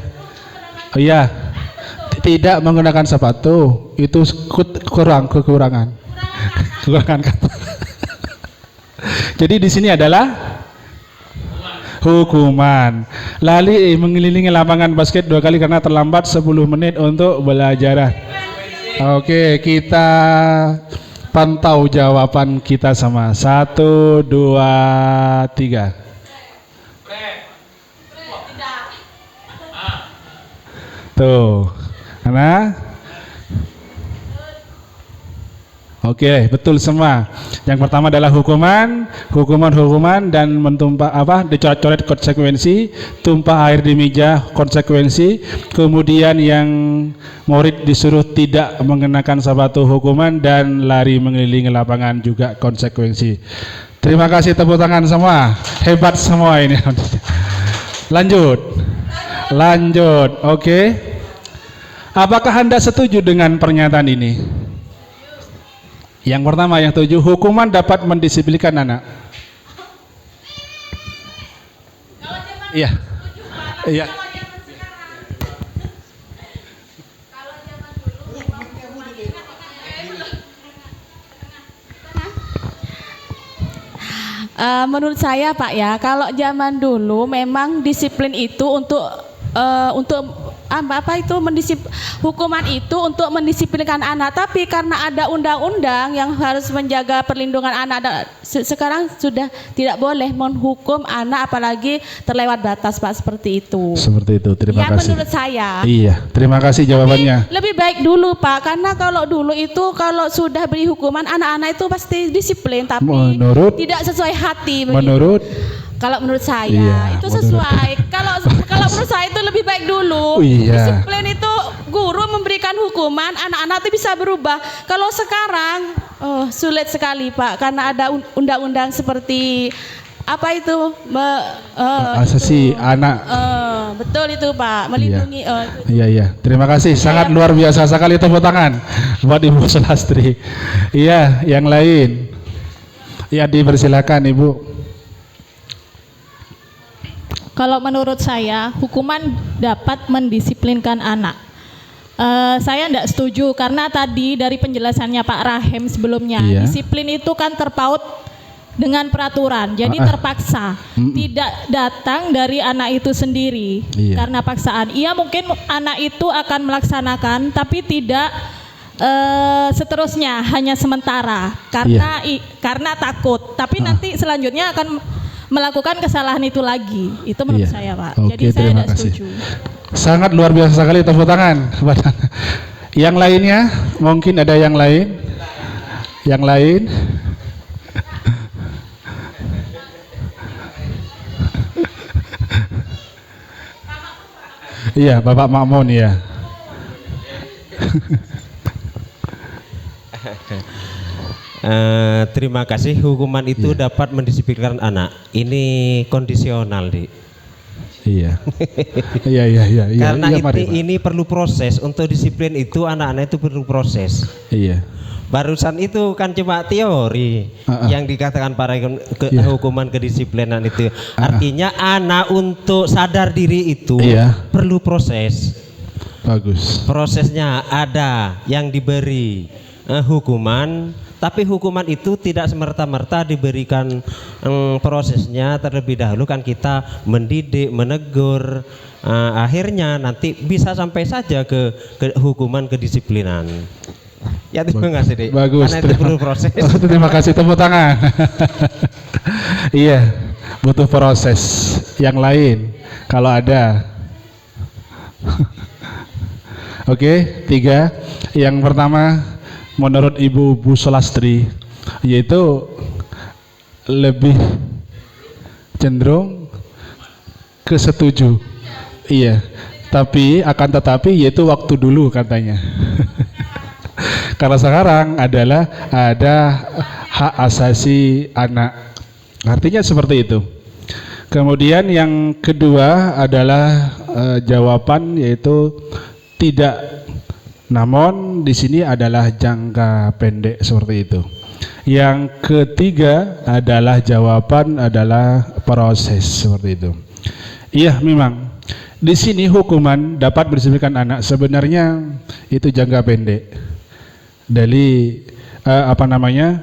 Tidak menggunakan sepatu itu kekurangan kata. Jadi di sini adalah hukuman. Lali mengelilingi lapangan basket 2 kali karena terlambat 10 menit untuk belajar. Oke, kita pantau jawaban kita sama. 1, 2, 3. Tuh. Karena oke, betul semua. Yang pertama adalah hukuman dan dicoret-coret konsekuensi, tumpah air di meja konsekuensi, kemudian yang murid disuruh tidak mengenakan sepatu hukuman dan lari mengelilingi lapangan juga konsekuensi. Terima kasih, tepuk tangan semua. Hebat semua ini. Lanjut. Oke. Apakah Anda setuju dengan pernyataan ini? Yang pertama, yang 7, hukuman dapat mendisiplinkan anak. Iya. Iya. Menurut saya Pak ya, kalau zaman dulu memang disiplin itu untuk hukuman itu untuk mendisiplinkan anak, tapi karena ada undang-undang yang harus menjaga perlindungan anak, sekarang sudah tidak boleh menghukum anak apalagi terlewat batas Pak, seperti itu. Seperti itu, terima kasih. Menurut saya. Iya, terima kasih jawabannya. Tapi lebih baik dulu Pak, karena kalau dulu itu kalau sudah beri hukuman anak-anak itu pasti disiplin, tapi tidak sesuai hati. Kalau menurut saya itu sesuai. Kalau menurut saya itu lebih baik dulu. Disiplin itu guru memberikan hukuman, anak-anak itu bisa berubah. Kalau sekarang sulit sekali Pak, karena ada undang-undang seperti apa itu asasi anak. Betul itu Pak, melindungi. Iya. Terima kasih, sangat luar biasa sekali, tepuk tangan buat Ibu Sulastri. Iya, yang lain. Ya, dipersilakan Ibu. Kalau menurut saya, hukuman dapat mendisiplinkan anak. Saya tidak setuju karena tadi dari penjelasannya Pak Rahim sebelumnya, disiplin itu kan terpaut dengan peraturan, jadi terpaksa, tidak datang dari anak itu sendiri karena paksaan. Iya, mungkin anak itu akan melaksanakan, tapi tidak seterusnya, hanya sementara karena takut. Tapi nanti selanjutnya akan melakukan kesalahan itu lagi. Itu menurut Iya. saya, Pak. Oke, Jadi saya terima tidak kasih. setuju. Sangat luar biasa sekali, tepuk tangan kepada yang lainnya. Mungkin ada yang lain? Yang lain? Iya, Bapak Makmun ya. Terima kasih. Hukuman itu dapat mendisiplinkan anak. Ini kondisional, Dik. Iya. Iya. Karena iya, mari, Pak. ini perlu proses. Untuk disiplin itu anak-anak itu perlu proses. Iya. Barusan itu kan cuma teori yang dikatakan para hukuman kedisiplinan itu. Artinya anak untuk sadar diri itu perlu proses. Bagus. Prosesnya ada yang diberi hukuman, tapi hukuman itu tidak semerta-merta diberikan prosesnya terlebih dahulu, kan kita mendidik, menegur, akhirnya nanti bisa sampai saja ke hukuman kedisiplinan. Ya, terima kasih, Dik. Bagus. Karena itu perlu proses. Terima kasih, tepuk tangan. Iya, butuh proses. Yang lain kalau ada. Oke, 3. Yang pertama menurut Ibu Bu Solastri, yaitu lebih cenderung ke setuju. Iya, tapi akan tetapi yaitu waktu dulu katanya. Karena sekarang adalah ada hak asasi anak. Artinya seperti itu. Kemudian yang kedua adalah jawaban yaitu tidak. Namun di sini adalah jangka pendek seperti itu. Yang ketiga adalah jawaban adalah proses seperti itu. Iya, memang di sini hukuman dapat berdisiplinkan anak sebenarnya itu jangka pendek. Dari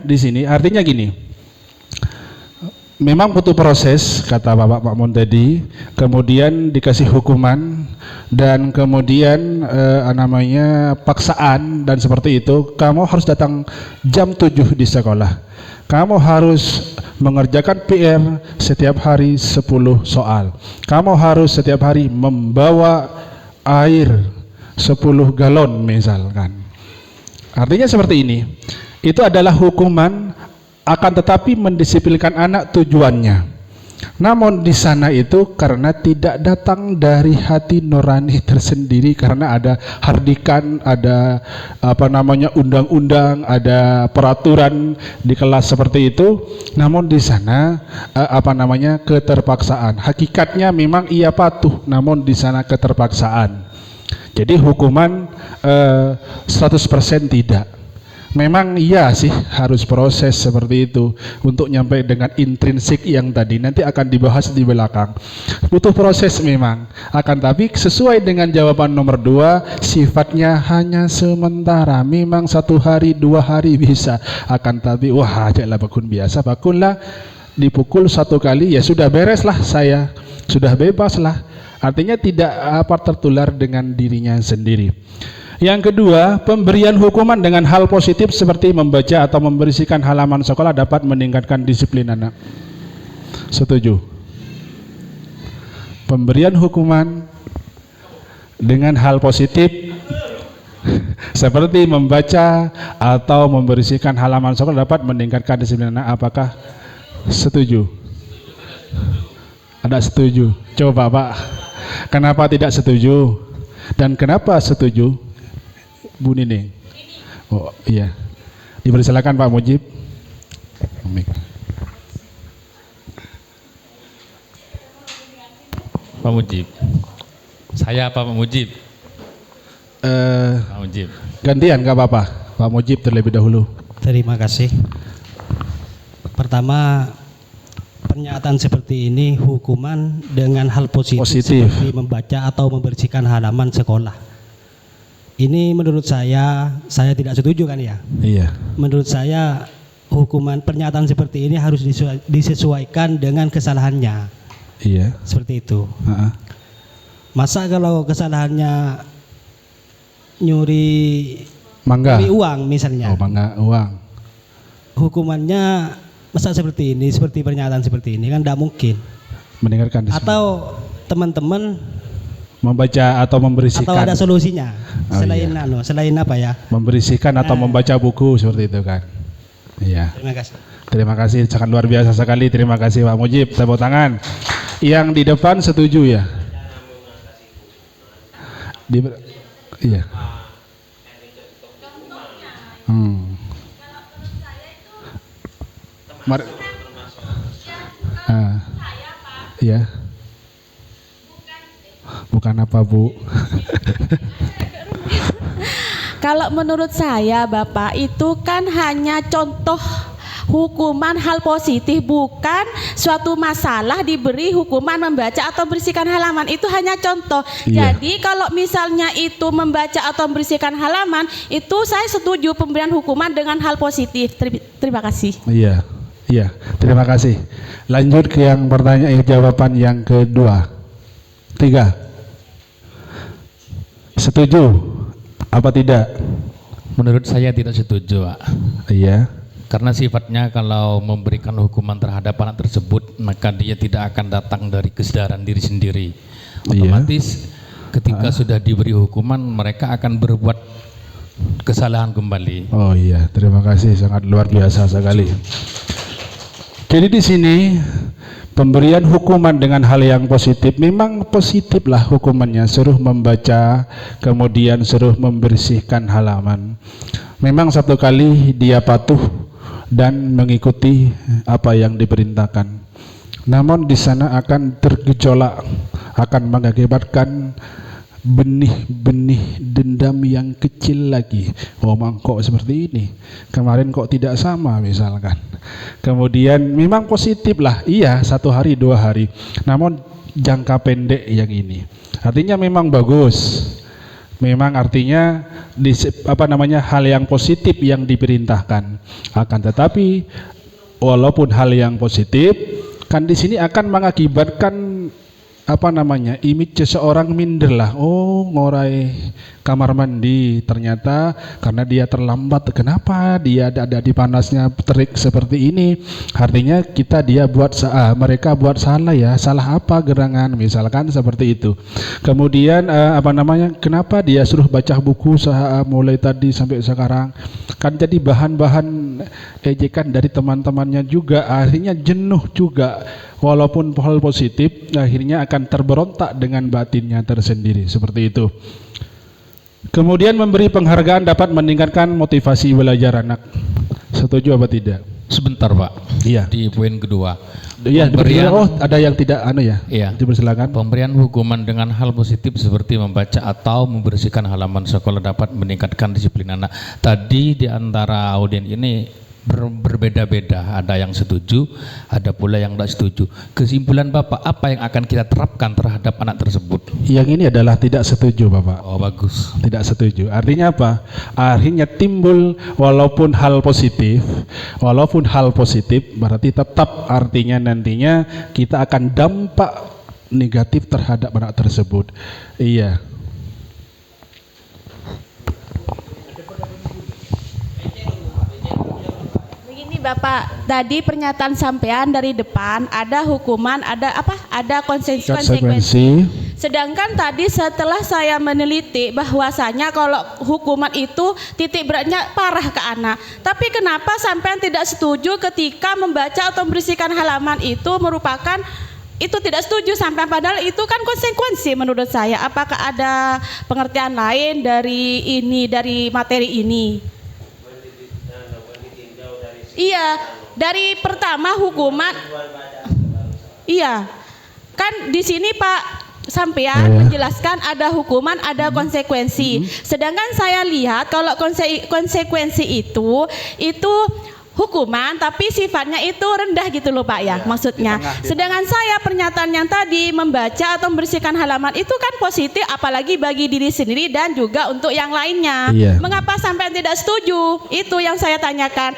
di sini artinya gini. Memang butuh proses, kata Bapak Makmun tadi, kemudian dikasih hukuman dan kemudian paksaan dan seperti itu. Kamu harus datang jam 7 di sekolah. Kamu harus mengerjakan PR setiap hari 10 soal. Kamu harus setiap hari membawa air 10 galon misalkan. Artinya seperti ini. Itu adalah hukuman, akan tetapi mendisiplinkan anak tujuannya. Namun di sana itu karena tidak datang dari hati nurani tersendiri, karena ada hardikan, ada undang-undang, ada peraturan di kelas seperti itu. Namun di sana keterpaksaan. Hakikatnya memang ia patuh, namun di sana keterpaksaan. Jadi hukuman 100% tidak. Memang iya sih harus proses seperti itu untuk nyampe dengan intrinsik yang tadi nanti akan dibahas di belakang. Butuh proses memang. Akan tapi sesuai dengan jawaban nomor 2, sifatnya hanya sementara. Memang 1 hari 2 hari bisa. Akan tapi ajaklah bakun biasa, bakunlah dipukul 1 kali ya sudah bereslah, saya sudah bebaslah. Artinya tidak tertular dengan dirinya sendiri. Yang kedua, pemberian hukuman dengan hal positif seperti membaca atau membersihkan halaman sekolah dapat meningkatkan disiplin anak. Setuju? Pemberian hukuman dengan hal positif seperti membaca atau membersihkan halaman sekolah dapat meningkatkan disiplin anak. Apakah setuju? Ada setuju? Coba Pak, kenapa tidak setuju? Dan kenapa setuju? Bu Nining. Oh iya. Dipersilakan Pak Mujib. Pak Mujib. Saya Pak Mujib. Pak Mujib. Gantian nggak apa-apa. Pak Mujib terlebih dahulu. Terima kasih. Pertama, pernyataan seperti ini hukuman dengan hal positif. Seperti membaca atau membersihkan halaman sekolah. Ini menurut saya tidak setuju kan ya? Iya. Menurut saya hukuman pernyataan seperti ini harus disesuaikan dengan kesalahannya. Iya. Seperti itu. Masa kalau kesalahannya nyuri mangga, nyuri uang misalnya. Oh, mangga uang. Hukumannya masa seperti ini, seperti pernyataan seperti ini kan tidak mungkin. Mendengarkan di sini. Atau teman-teman Membaca atau memberisikan. atau ada solusinya Oh, selain iya. selain apa ya? Memberisikan atau membaca buku seperti itu kan. Iya. Terima kasih. Terima kasih, sangat luar biasa sekali. Terima kasih Pak Mujib. Tepuk tangan. Yang di depan setuju ya? Iya. Iya. Bukan apa Bu? Kalau menurut saya Bapak itu kan hanya contoh hukuman hal positif, bukan suatu masalah diberi hukuman membaca atau membersihkan halaman. Itu hanya contoh. Iya. Jadi kalau misalnya itu membaca atau membersihkan halaman, itu saya setuju pemberian hukuman dengan hal positif. Terima kasih. Iya. Iya, terima kasih. Lanjut ke yang pertanyaan jawaban yang kedua. 3. Setuju apa tidak? Menurut saya tidak setuju, Pak. Iya. Karena sifatnya kalau memberikan hukuman terhadap anak tersebut, maka dia tidak akan datang dari kesadaran diri sendiri. Otomatis ketika sudah diberi hukuman, mereka akan berbuat kesalahan kembali. Oh iya, terima kasih, sangat luar biasa sekali. Jadi di sini pemberian hukuman dengan hal yang positif, memang positif lah hukumannya, suruh membaca, kemudian suruh membersihkan halaman. Memang satu kali dia patuh dan mengikuti apa yang diperintahkan. Namun di sana akan tergejolak, akan mengakibatkan benih-benih dendam yang kecil lagi. Oh, kok seperti ini, kemarin kok tidak sama misalkan. Kemudian memang positif lah, iya 1 hari 2 hari, namun jangka pendek yang ini artinya memang bagus, memang artinya hal yang positif yang diperintahkan. Akan tetapi walaupun hal yang positif kan di sini akan mengakibatkan image seseorang minder lah. Oh, ngorai kamar mandi, ternyata karena dia terlambat. Kenapa dia ada di panasnya terik seperti ini? Artinya mereka buat salah ya. Salah apa gerangan misalkan seperti itu. Kemudian kenapa dia suruh baca buku mulai tadi sampai sekarang? Kan jadi bahan-bahan ejekan dari teman-temannya juga. Akhirnya jenuh juga. Walaupun hal positif, akhirnya akan terberontak dengan batinnya tersendiri, seperti itu. Kemudian memberi penghargaan dapat meningkatkan motivasi belajar anak. Setuju apa tidak? Sebentar, Pak. Iya. Di poin kedua. Iya, ada yang tidak ya? Iya. Dipersilakan. Pemberian hukuman dengan hal positif seperti membaca atau membersihkan halaman sekolah dapat meningkatkan disiplin anak. Tadi di antara audien ini berbeda-beda, ada yang setuju, ada pula yang tidak setuju. Kesimpulan Bapak, apa yang akan kita terapkan terhadap anak tersebut? Yang ini adalah tidak setuju, Bapak. Oh, bagus. Tidak setuju. Artinya apa? Akhirnya timbul walaupun hal positif, berarti tetap artinya nantinya kita akan dampak negatif terhadap anak tersebut. Iya. Bapak, tadi pernyataan sampean dari depan ada hukuman, ada konsekuensi. Sedangkan tadi setelah saya meneliti bahwasanya kalau hukuman itu titik beratnya parah ke anak. Tapi kenapa sampean tidak setuju ketika membaca atau membersihkan halaman itu merupakan itu tidak setuju sampean, padahal itu kan konsekuensi menurut saya. Apakah ada pengertian lain dari materi ini? Iya, dari pertama hukuman. Iya, kan di sini Pak sampean menjelaskan ada hukuman, ada konsekuensi. Sedangkan saya lihat kalau konsekuensi itu hukuman tapi sifatnya itu rendah gitu loh Pak ya, maksudnya. Sedangkan saya pernyataan yang tadi membaca atau membersihkan halaman itu kan positif, apalagi bagi diri sendiri dan juga untuk yang lainnya. Mengapa sampai tidak setuju? Itu yang saya tanyakan.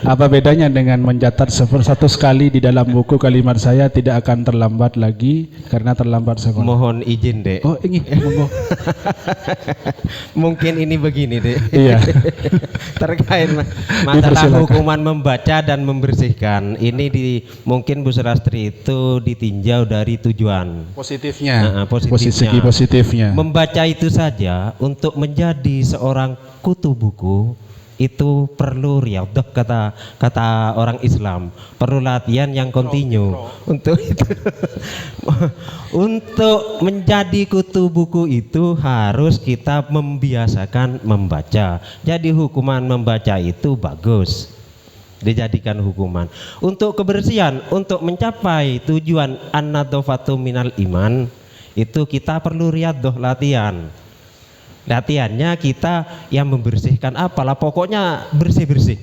Apa bedanya dengan mencatat satu sekali di dalam buku kalimat saya tidak akan terlambat lagi karena terlambat sekolah? Mohon izin, Dek. Oh, ini monggo. Mungkin ini begini, Dek. Iya. Terkait masalah Dipersilakan. hukuman membaca dan membersihkan. Ini mungkin Bu Surastri itu ditinjau dari tujuan. Positifnya. Positifnya. Positifnya. Membaca itu saja untuk menjadi seorang kutu buku itu perlu riyadhah, kata orang Islam, perlu latihan yang kontinu. Untuk itu untuk menjadi kutu buku itu harus kita membiasakan membaca. Jadi hukuman membaca itu bagus dijadikan hukuman. Untuk kebersihan, untuk mencapai tujuan an-nadhafatu minal iman, itu kita perlu riyadhah, latihan. Latihannya kita yang membersihkan apalah, pokoknya bersih-bersih.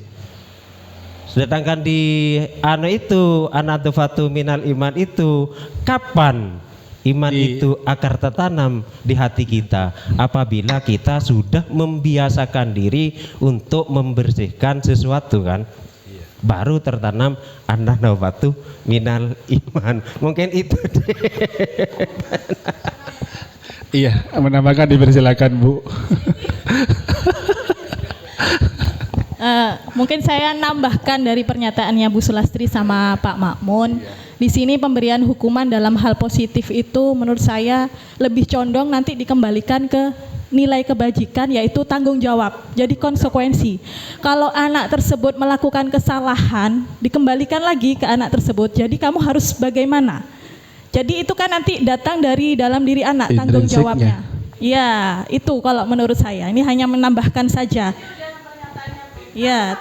Sedangkan di itu an-nadhafatu minal iman itu kapan iman itu akar tertanam di hati kita? Apabila kita sudah membiasakan diri untuk membersihkan sesuatu kan, baru tertanam an-nadhafatu minal iman. Mungkin itu. Iya, menambahkan dipersilakan, Bu. Mungkin saya nambahkan dari pernyataannya Bu Sulastri sama Pak Makmun. Di sini pemberian hukuman dalam hal positif itu menurut saya lebih condong nanti dikembalikan ke nilai kebajikan, yaitu tanggung jawab. Jadi konsekuensi. Kalau anak tersebut melakukan kesalahan, dikembalikan lagi ke anak tersebut. Jadi kamu harus bagaimana? Jadi itu kan nanti datang dari dalam diri anak, tanggung jawabnya. Ya, itu kalau menurut saya. Ini hanya menambahkan saja. Ya.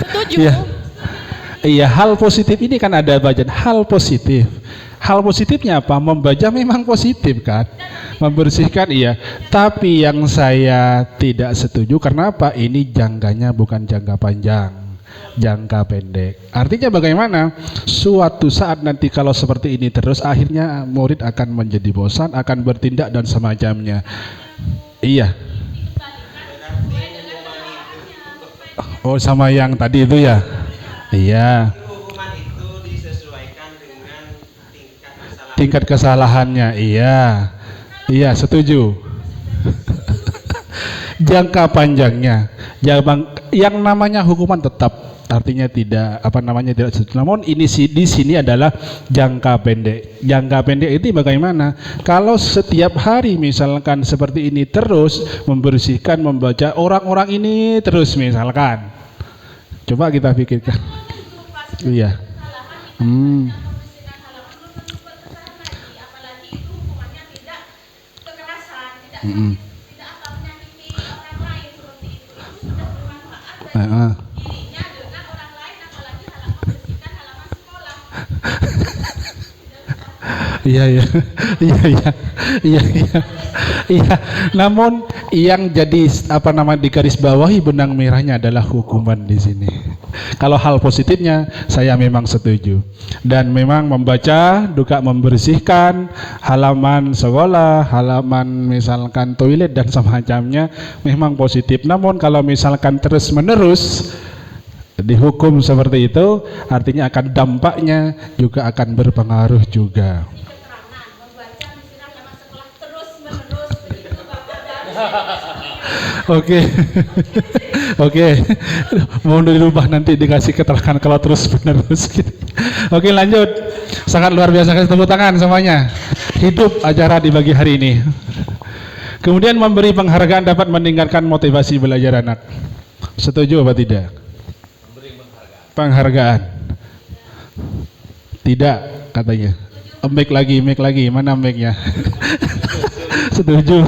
Setuju. Iya, hal positif ini kan ada bagian hal positif. Hal positifnya apa? Membaca memang positif kan? Membersihkan iya. Tapi yang saya tidak setuju karena apa? Ini jangganya bukan jangka panjang, jangka pendek. Artinya bagaimana? Suatu saat nanti kalau seperti ini terus, akhirnya murid akan menjadi bosan, akan bertindak dan semacamnya. Iya. Oh, sama yang tadi itu ya? Iya. Hukuman itu disesuaikan dengan tingkat kesalahannya. Iya. Iya, setuju. Jangka panjangnya, yang namanya hukuman tetap, artinya tidak tidak setuju. Namun ini di sini adalah jangka pendek. Jangka pendek itu bagaimana? Kalau setiap hari misalkan seperti ini terus membersihkan, membaca orang-orang ini terus misalkan, coba kita pikirkan. Iya. Iya. Namun yang jadi digarisbawahi benang merahnya adalah hukuman di sini. Kalau hal positifnya saya memang setuju, dan memang membaca juga membersihkan halaman sekolah, halaman misalkan toilet dan semacamnya memang positif. Namun kalau misalkan terus menerus dihukum seperti itu, artinya akan dampaknya juga akan berpengaruh juga. Oke. Mau dirubah nanti dikasih keterangan kalau terus menerus gitu. Oke, lanjut. Sangat luar biasa, kasih tepuk tangan semuanya. Hidup acara di pagi hari ini. Kemudian memberi penghargaan dapat meningkatkan motivasi belajar anak. Setuju apa tidak? Penghargaan. Tidak katanya. Mic lagi, mana mic-nya? Setuju.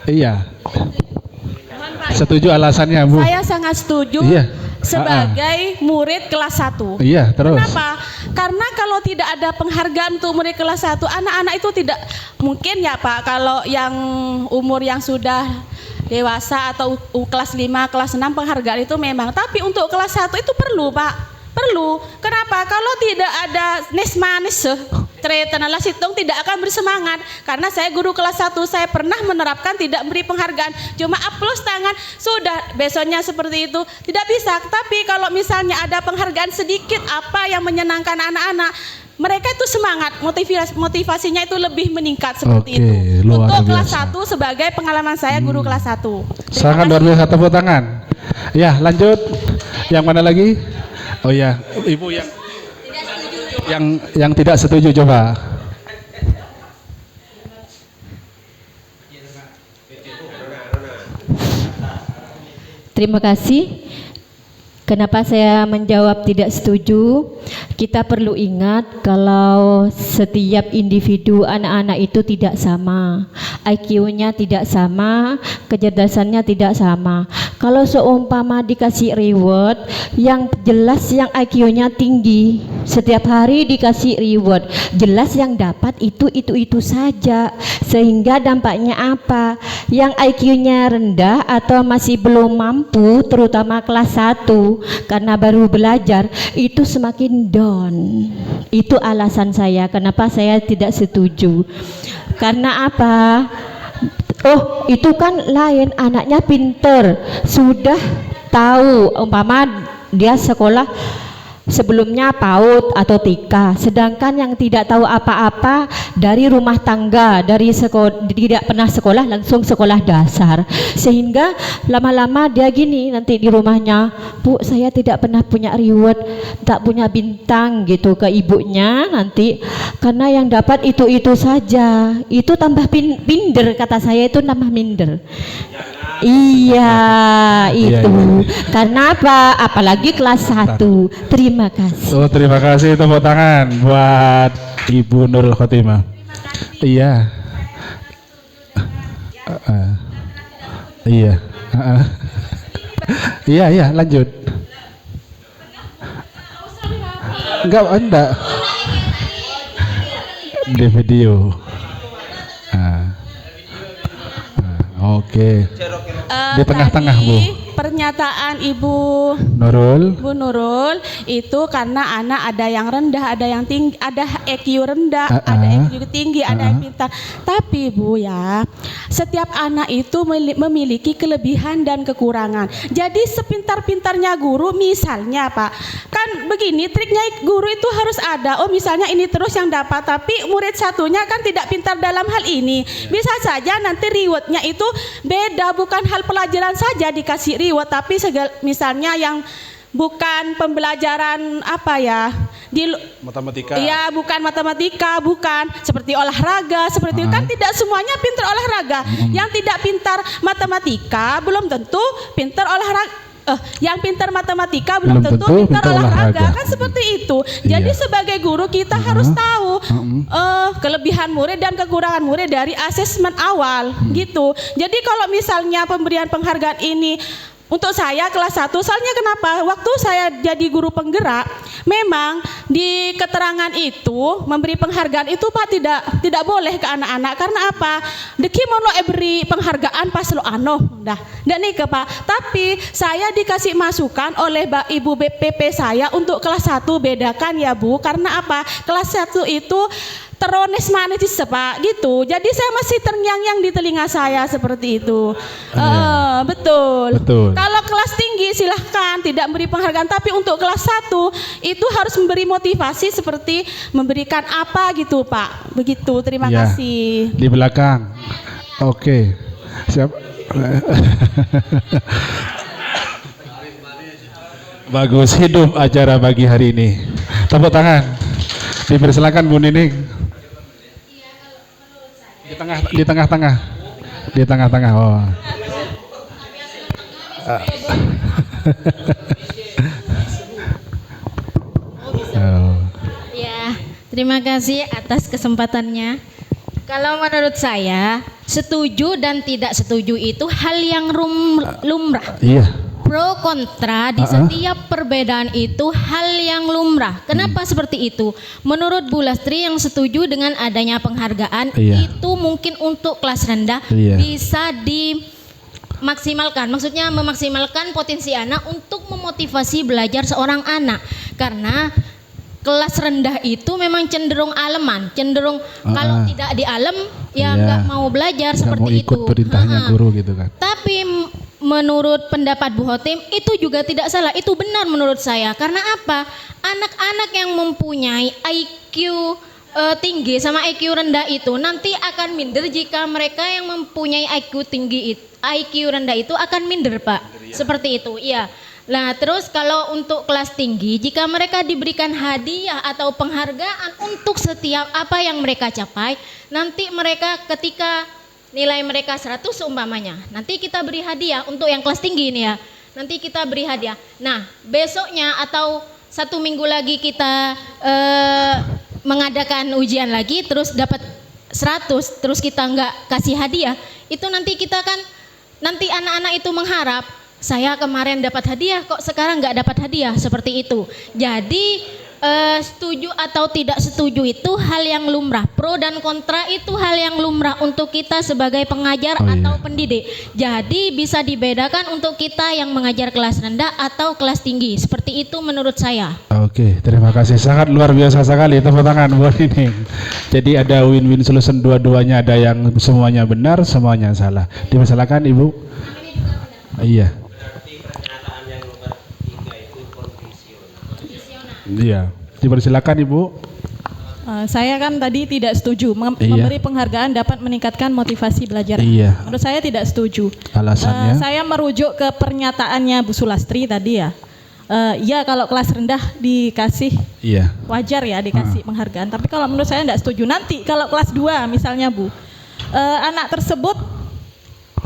Iya. Setuju alasannya, Bu? Saya sangat setuju. Iya. Sebagai murid kelas 1. Iya, terus. Kenapa? Karena kalau tidak ada penghargaan untuk murid kelas 1, anak-anak itu tidak mungkin ya Pak, kalau yang umur yang sudah dewasa atau kelas 5, kelas 6 penghargaan itu memang, tapi untuk kelas 1 itu perlu Pak. Perlu. Kenapa? Kalau tidak ada manis Tanah Situng tidak akan bersemangat karena saya guru kelas 1, saya pernah menerapkan tidak beri penghargaan, cuma upload tangan sudah besoknya seperti itu, tidak bisa. Tapi kalau misalnya ada penghargaan sedikit apa yang menyenangkan anak-anak, mereka itu semangat, motivasinya itu lebih meningkat seperti itu. Untuk kelas 1 sebagai pengalaman saya guru kelas 1. Sangat luar biasa, tepuk tangan. Ya, lanjut. Yang mana lagi? Oh ya, Ibu yang tidak setuju coba. Terima kasih. Kenapa saya menjawab tidak setuju? Kita perlu ingat kalau setiap individu anak-anak itu tidak sama, IQ-nya tidak sama, kecerdasannya tidak sama. Kalau seumpama dikasih reward, yang jelas yang IQ-nya tinggi, setiap hari dikasih reward, jelas yang dapat itu saja. Sehingga dampaknya apa? Yang IQ-nya rendah atau masih belum mampu, terutama kelas 1, karena baru belajar, itu semakin down. Itu alasan saya kenapa saya tidak setuju. Karena apa? Oh, itu kan lain, anaknya pinter, sudah tahu, umpama dia sekolah sebelumnya PAUD atau TK, sedangkan yang tidak tahu apa-apa dari rumah tangga, dari sekolah, tidak pernah sekolah, langsung sekolah dasar, sehingga lama-lama dia gini nanti di rumahnya, Bu, saya tidak pernah punya reward, tak punya bintang gitu ke ibunya nanti, karena yang dapat itu saja. Itu tambah minder, kata saya itu tambah minder. Iya, itu. Karena apa? Apalagi kelas 1. Terima kasih. Oh, terima kasih, tepuk tangan buat Ibu Nurul Khotimah. Iya. Iya. Iya, lanjut. Enggak. Di video. Oke. Di tengah-tengah, Bu. Pernyataan Ibu Nurul itu karena anak ada yang rendah, ada yang tinggi, ada EQ rendah, ada EQ tinggi, ada yang pintar. Tapi Bu ya, setiap anak itu memiliki kelebihan dan kekurangan. Jadi sepintar-pintarnya guru, misalnya Pak, kan begini triknya guru itu harus ada. Oh misalnya ini terus yang dapat, tapi murid satunya kan tidak pintar dalam hal ini. Bisa saja nanti rewardnya itu beda, bukan hal pelajaran saja dikasih reward, tapi misalnya yang bukan pembelajaran apa ya di matematika. Iya, bukan matematika, bukan seperti olahraga, seperti itu kan tidak semuanya pintar olahraga. Yang tidak pintar matematika belum tentu pintar olahraga. Yang pintar matematika belum tentu pintar olahraga. Kan seperti itu. Jadi sebagai guru kita harus tahu kelebihan murid dan kekurangan murid dari asesmen awal gitu. Jadi kalau misalnya pemberian penghargaan ini untuk saya kelas 1, soalnya kenapa? Waktu saya jadi guru penggerak, memang di keterangan itu memberi penghargaan itu Pak tidak boleh ke anak-anak. Karena apa? Deki mau lo beri penghargaan pas lo dah nih ke Pak. Tapi saya dikasih masukan oleh Ibu BP saya untuk kelas 1 bedakan ya Bu. Karena apa? Kelas 1 itu teronis manis Pak gitu. Jadi saya masih terngiang-ngiang di telinga saya seperti itu. Betul. Kalau kelas tinggi silahkan tidak memberi penghargaan, tapi untuk kelas 1 itu harus memberi motivasi seperti memberikan apa gitu Pak. Begitu. Terima kasih. Di belakang. Oke. Siap. Bagus, hidup acara pagi hari ini. Tepuk tangan. Dipersilakan Bu Nining. Di tengah-tengah. Oh. Ya, terima kasih atas kesempatannya. Kalau menurut saya, setuju dan tidak setuju itu hal yang lumrah. Iya. Pro kontra di setiap perbedaan itu hal yang lumrah. Kenapa seperti itu? Menurut Bu Lastri yang setuju dengan adanya penghargaan itu mungkin untuk kelas rendah bisa dimaksimalkan. Maksudnya memaksimalkan potensi anak untuk memotivasi belajar seorang anak. Karena kelas rendah itu memang cenderung aleman, cenderung kalau tidak di alem ya nggak mau belajar nggak seperti mau ikut itu. perintahnya guru gitu kan. Tapi menurut pendapat Bu Hotim itu juga tidak salah, itu benar menurut saya. Karena apa? Anak-anak yang mempunyai IQ tinggi sama IQ rendah itu nanti akan minder jika mereka yang mempunyai IQ tinggi IQ rendah itu akan minder, Pak. Seperti itu, iya. Nah, terus kalau untuk kelas tinggi, jika mereka diberikan hadiah atau penghargaan untuk setiap apa yang mereka capai, nanti mereka ketika nilai mereka 100 umpamanya, nanti kita beri hadiah untuk yang kelas tinggi ini ya. Nanti kita beri hadiah. Nah, besoknya atau 1 minggu lagi kita mengadakan ujian lagi, terus dapat 100, terus kita nggak kasih hadiah, itu nanti kita kan, nanti anak-anak itu mengharap, saya kemarin dapat hadiah kok sekarang nggak dapat hadiah, seperti itu. Jadi setuju atau tidak setuju itu hal yang lumrah, pro dan kontra itu hal yang lumrah untuk kita sebagai pengajar atau pendidik. Jadi bisa dibedakan untuk kita yang mengajar kelas rendah atau kelas tinggi, seperti itu menurut saya. Oke, terima kasih, sangat luar biasa sekali, tepuk tangan buat ini. Jadi ada win-win solution, dua-duanya, ada yang semuanya benar, semuanya salah. Dipersilakan Ibu. Iya. Iya, dipersilakan Ibu. Saya kan tadi tidak setuju memberi penghargaan dapat meningkatkan motivasi belajar. Iya. Menurut saya tidak setuju. Alasannya? Saya merujuk ke pernyataannya Bu Sulastri tadi ya. Ya kalau kelas rendah dikasih, wajar ya dikasih penghargaan. Tapi kalau menurut saya tidak setuju. Nanti kalau kelas 2 misalnya Bu, anak tersebut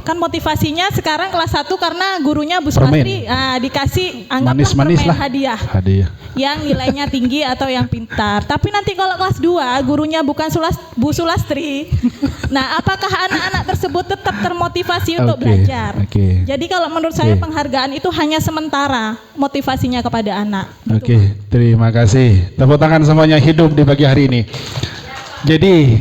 kan motivasinya sekarang kelas 1 karena gurunya Bu Sulastri dikasih anggaplah manis-manis permen lah. hadiah yang nilainya tinggi atau yang pintar. Tapi nanti kalau kelas 2 gurunya bukan Bu Sulastri, nah apakah anak-anak tersebut tetap termotivasi untuk belajar? Jadi kalau menurut saya penghargaan itu hanya sementara motivasinya kepada anak. Oke, terima kasih. Tepuk tangan semuanya, hidup di pagi hari ini. Jadi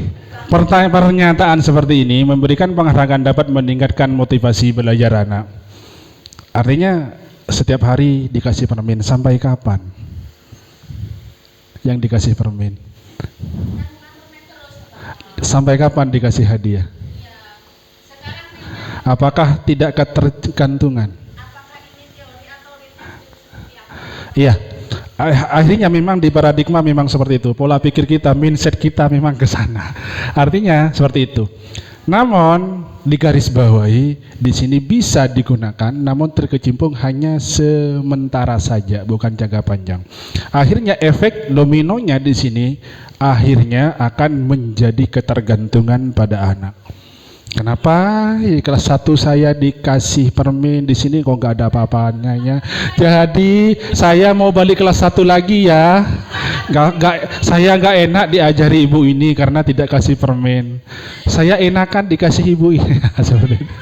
pernyataan seperti ini memberikan penghargaan dapat meningkatkan motivasi belajar anak. Artinya setiap hari dikasih permen, sampai kapan yang dikasih permen? Sampai kapan dikasih hadiah? Apakah tidak ketergantungan? Iya. Akhirnya memang di paradigma memang seperti itu, pola pikir kita, mindset kita memang ke sana. Artinya seperti itu. Namun di garis bawahi di sini bisa digunakan, namun terkecimpung hanya sementara saja, bukan jangka panjang. Akhirnya efek dominonya di sini akhirnya akan menjadi ketergantungan pada anak. Kenapa di kelas 1 saya dikasih permen, di sini kok nggak ada apa-apanya? Jadi saya mau balik kelas 1 lagi ya. Saya nggak enak diajari ibu ini karena tidak kasih permen. Saya enakan dikasih ibu ini. Seperti itu.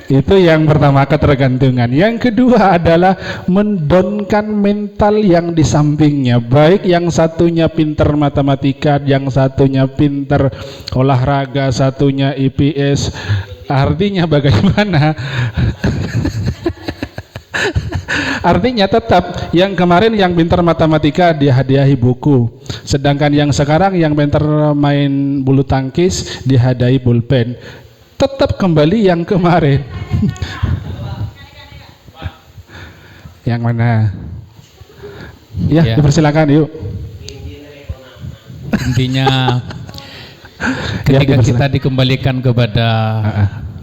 Itu yang pertama, ketergantungan. Yang kedua adalah mendonkan mental yang di sampingnya. Baik yang satunya pinter matematika, yang satunya pinter olahraga, satunya IPS. Artinya bagaimana? Artinya tetap yang kemarin yang pinter matematika dihadiahi buku, sedangkan yang sekarang yang pinter main bulu tangkis dihadiahi pulpen. Tetap kembali yang kemarin. Yang mana? Ya, dipersilakan yuk. Intinya ketika kita dikembalikan kepada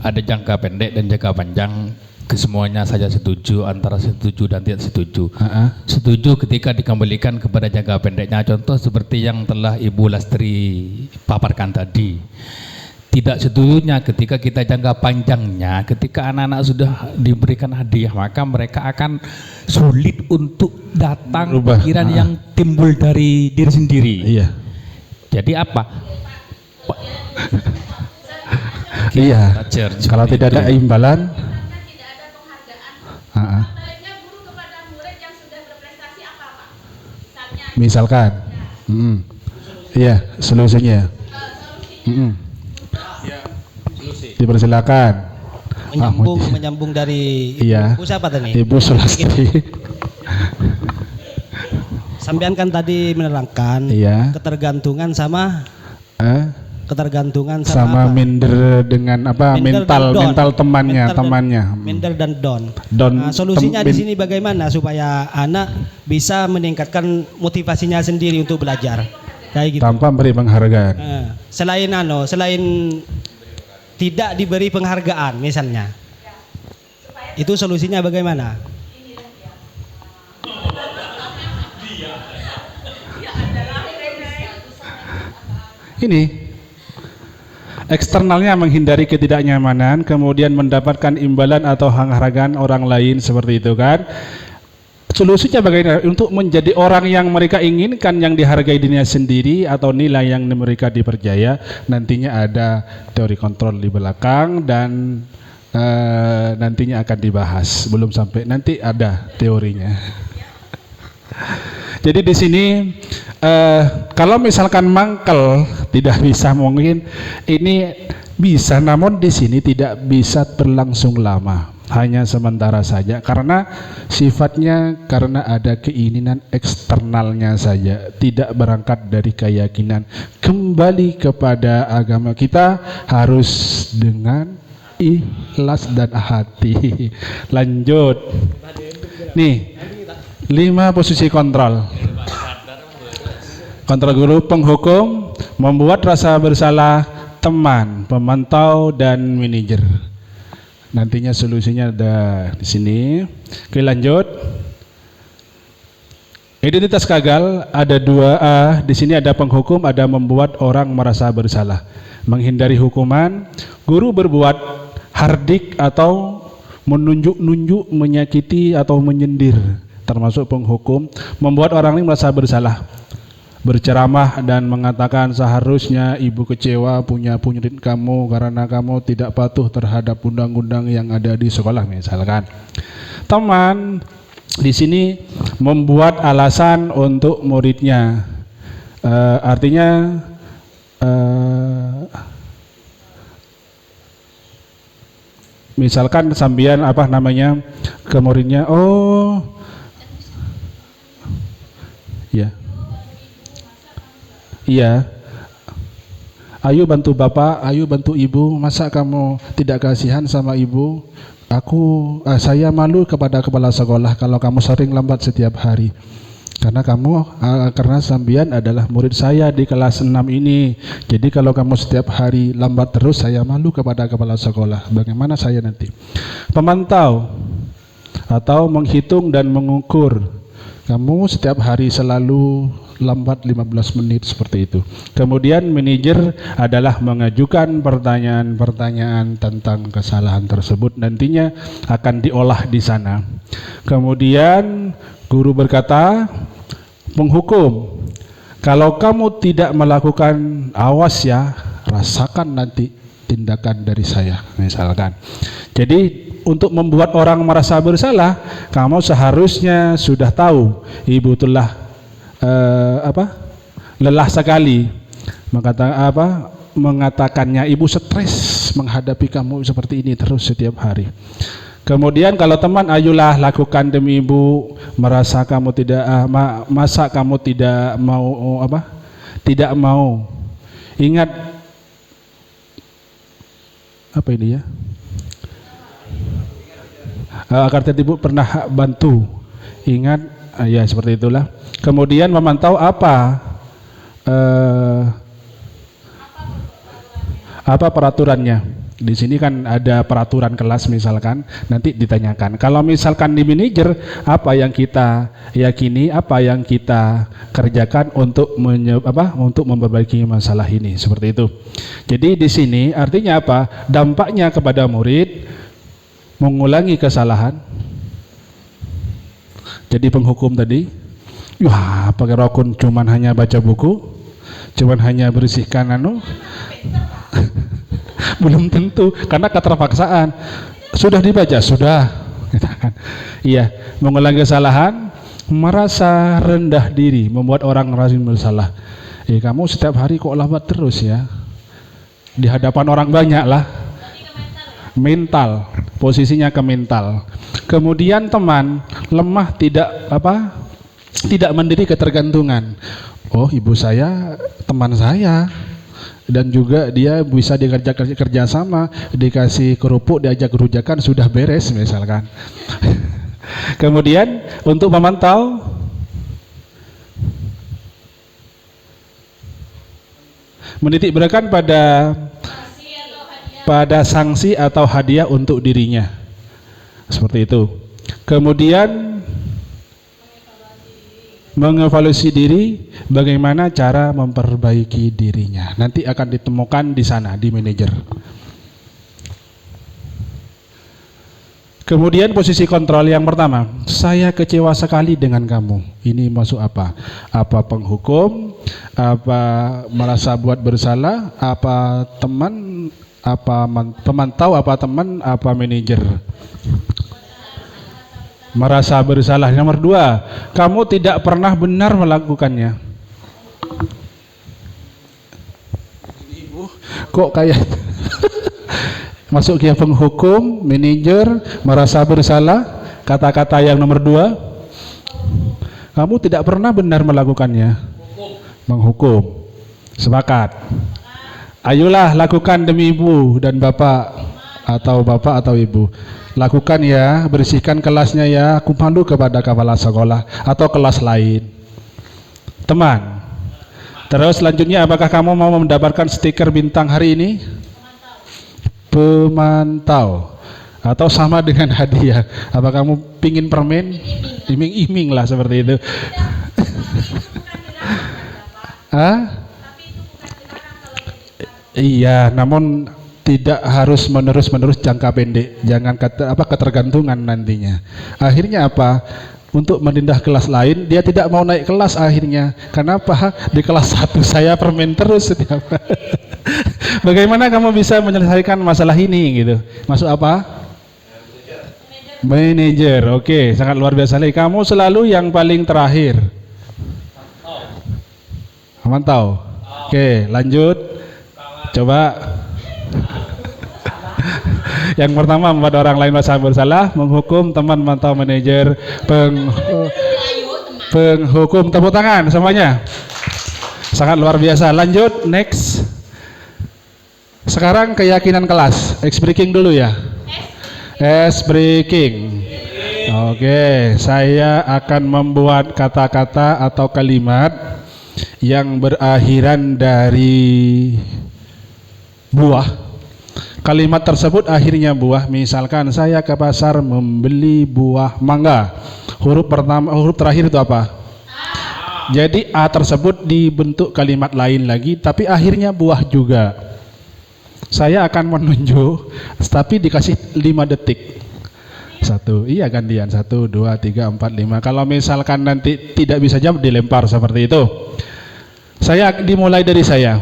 ada jangka pendek dan jangka panjang, kesemuanya saja setuju, antara setuju dan tidak setuju. Setuju ketika dikembalikan kepada jangka pendeknya, contoh seperti yang telah Ibu Lastri paparkan tadi. Tidak setujunya ketika kita jangka panjangnya, ketika anak-anak sudah diberikan hadiah, maka mereka akan sulit untuk datang pikiran yang timbul dari diri sendiri. Iya. Jadi apa? Iya. Kalau tidak ada imbalan, misalkan, iya, solusinya. Dipersilakan. menyambung dari iya. Ibu siapa tadi? Ibu Sulastri. Sampean kan tadi menerangkan iya. ketergantungan sama sama minder dengan apa mental temannya minder dan don. Nah, solusinya di sini bagaimana supaya anak bisa meningkatkan motivasinya sendiri untuk belajar kayak gitu tanpa beri penghargaan. Selain tidak diberi penghargaan misalnya, itu solusinya bagaimana? Ini eksternalnya menghindari ketidaknyamanan, kemudian mendapatkan imbalan atau penghargaan orang lain seperti itu kan. Solusinya bagaimana? Untuk menjadi orang yang mereka inginkan, yang dihargai dirinya sendiri atau nilai yang mereka dipercaya. Nantinya ada teori kontrol di belakang dan nantinya akan dibahas. Belum sampai, nanti ada teorinya. Jadi di sini kalau misalkan mangkel tidak bisa, mungkin ini bisa, namun di sini tidak bisa berlangsung lama, hanya sementara saja karena sifatnya, karena ada keinginan eksternalnya saja, tidak berangkat dari keyakinan. Kembali kepada agama kita harus dengan ikhlas dan hati. Lanjut nih, 5 posisi kontrol. Kontrol guru, penghukum, membuat rasa bersalah teman, pemantau, dan manajer. Nantinya solusinya ada di sini. Oke, lanjut. Identitas gagal ada 2A. Di sini ada penghukum, ada membuat orang merasa bersalah, menghindari hukuman. Guru berbuat hardik atau menunjuk-nunjuk, menyakiti atau menyindir, termasuk penghukum. Membuat orang ini merasa bersalah, berceramah dan mengatakan seharusnya ibu kecewa punya murid kamu karena kamu tidak patuh terhadap undang-undang yang ada di sekolah misalkan. Teman di sini membuat alasan untuk muridnya, artinya misalkan sambian apa namanya ke muridnya, oh ya, iya, ayo bantu bapak, ayo bantu ibu, masa kamu tidak kasihan sama ibu? Saya malu kepada kepala sekolah kalau kamu sering lambat setiap hari. Karena sambian adalah murid saya di kelas 6 ini. Jadi kalau kamu setiap hari lambat terus, saya malu kepada kepala sekolah. Bagaimana saya nanti? Pemantau atau menghitung dan mengukur. Kamu setiap hari selalu lambat 15 menit seperti itu. Kemudian manajer adalah mengajukan pertanyaan-pertanyaan tentang kesalahan tersebut, nantinya akan diolah di sana. Kemudian guru berkata, penghukum, kalau kamu tidak melakukan, awas ya, rasakan nanti tindakan dari saya misalkan. Jadi untuk membuat orang merasa bersalah, kamu seharusnya sudah tahu ibu telah lelah sekali mengatakannya, ibu stres menghadapi kamu seperti ini terus setiap hari. Kemudian kalau teman, ayolah lakukan demi ibu, merasa kamu tidak masa kamu tidak mau tidak mau. Ingat apa ini ya? Agar ibu pernah bantu. Ingat, ya seperti itulah. Kemudian memantau apa peraturannya. Di sini kan ada peraturan kelas misalkan, nanti ditanyakan. Kalau misalkan di manajer, apa yang kita yakini, apa yang kita kerjakan untuk memperbaiki masalah ini, seperti itu. Jadi di sini artinya apa? Dampaknya kepada murid mengulangi kesalahan. Jadi penghukum tadi, wah pakai rokun cuman hanya baca buku, cuman hanya bersihkan belum tentu, karena keterpaksaan. Sudah dibaca, sudah. Iya, mengulangi kesalahan, merasa rendah diri, membuat orang merasa bersalah. Kamu setiap hari kok lambat terus ya, di hadapan orang banyak lah. mental, posisinya ke mental. Kemudian teman lemah, tidak mendiri ketergantungan. Oh, ibu saya teman saya, dan juga dia bisa diajak kerja sama, dikasih kerupuk, diajak kerujakan, sudah beres misalkan. Kemudian untuk memantau, menitik beratkan pada sanksi atau hadiah untuk dirinya, seperti itu. Kemudian mengevaluasi diri, bagaimana cara memperbaiki dirinya, nanti akan ditemukan di sana, di manajer. Kemudian posisi kontrol yang pertama, saya kecewa sekali dengan kamu. Ini masuk apa? Apa penghukum? Apa merasa buat bersalah? Apa teman? Apa pemantau? Apa teman? Apa manajer? Merasa bersalah. Nomor 2, kamu tidak pernah benar melakukannya. Ibu, kok kayak masuk ke penghukum, manajer, merasa bersalah. Kata-kata yang nomor 2, kamu tidak pernah benar melakukannya. Menghukum. Sepakat. Ayolah lakukan demi ibu dan bapak atau ibu. Lakukan ya, bersihkan kelasnya ya. Aku malu kepada kepala sekolah atau kelas lain. Teman. Terus selanjutnya, apakah kamu mau mendapatkan stiker bintang hari ini? Pemantau, atau sama dengan hadiah. Apa kamu pingin permen? Iming-iming lah seperti itu. Iya, namun tidak harus menerus jangka pendek. Jangan ketergantungan nantinya. Akhirnya apa? Untuk menindah kelas lain, dia tidak mau naik kelas akhirnya. Kenapa? Di kelas 1 saya permen terus setiap. Bagaimana kamu bisa menyelesaikan masalah ini gitu? Masuk apa? Manajer. Oke, sangat luar biasa. Kamu selalu yang paling terakhir. Mantau. Oke, lanjut. Coba. Yang pertama, membuat orang lain merasa bersalah, menghukum teman, mantau, manajer, penghukum. Tepuk tangan semuanya. Sangat luar biasa. Lanjut, next. Sekarang keyakinan kelas. Ice breaking dulu ya. Ice breaking. Oke, saya akan membuat kata-kata atau kalimat yang berakhiran dari buah. Kalimat tersebut akhirnya buah. Misalkan saya ke pasar membeli buah mangga. Huruf terakhir itu apa? Jadi A tersebut dibentuk kalimat lain lagi, tapi akhirnya buah juga. Saya akan menunjuk, tapi dikasih 5 detik. 1, iya gantian. 1, 2, 3, 4, 5. Kalau misalkan nanti tidak bisa jawab, dilempar seperti itu. Saya dimulai dari saya.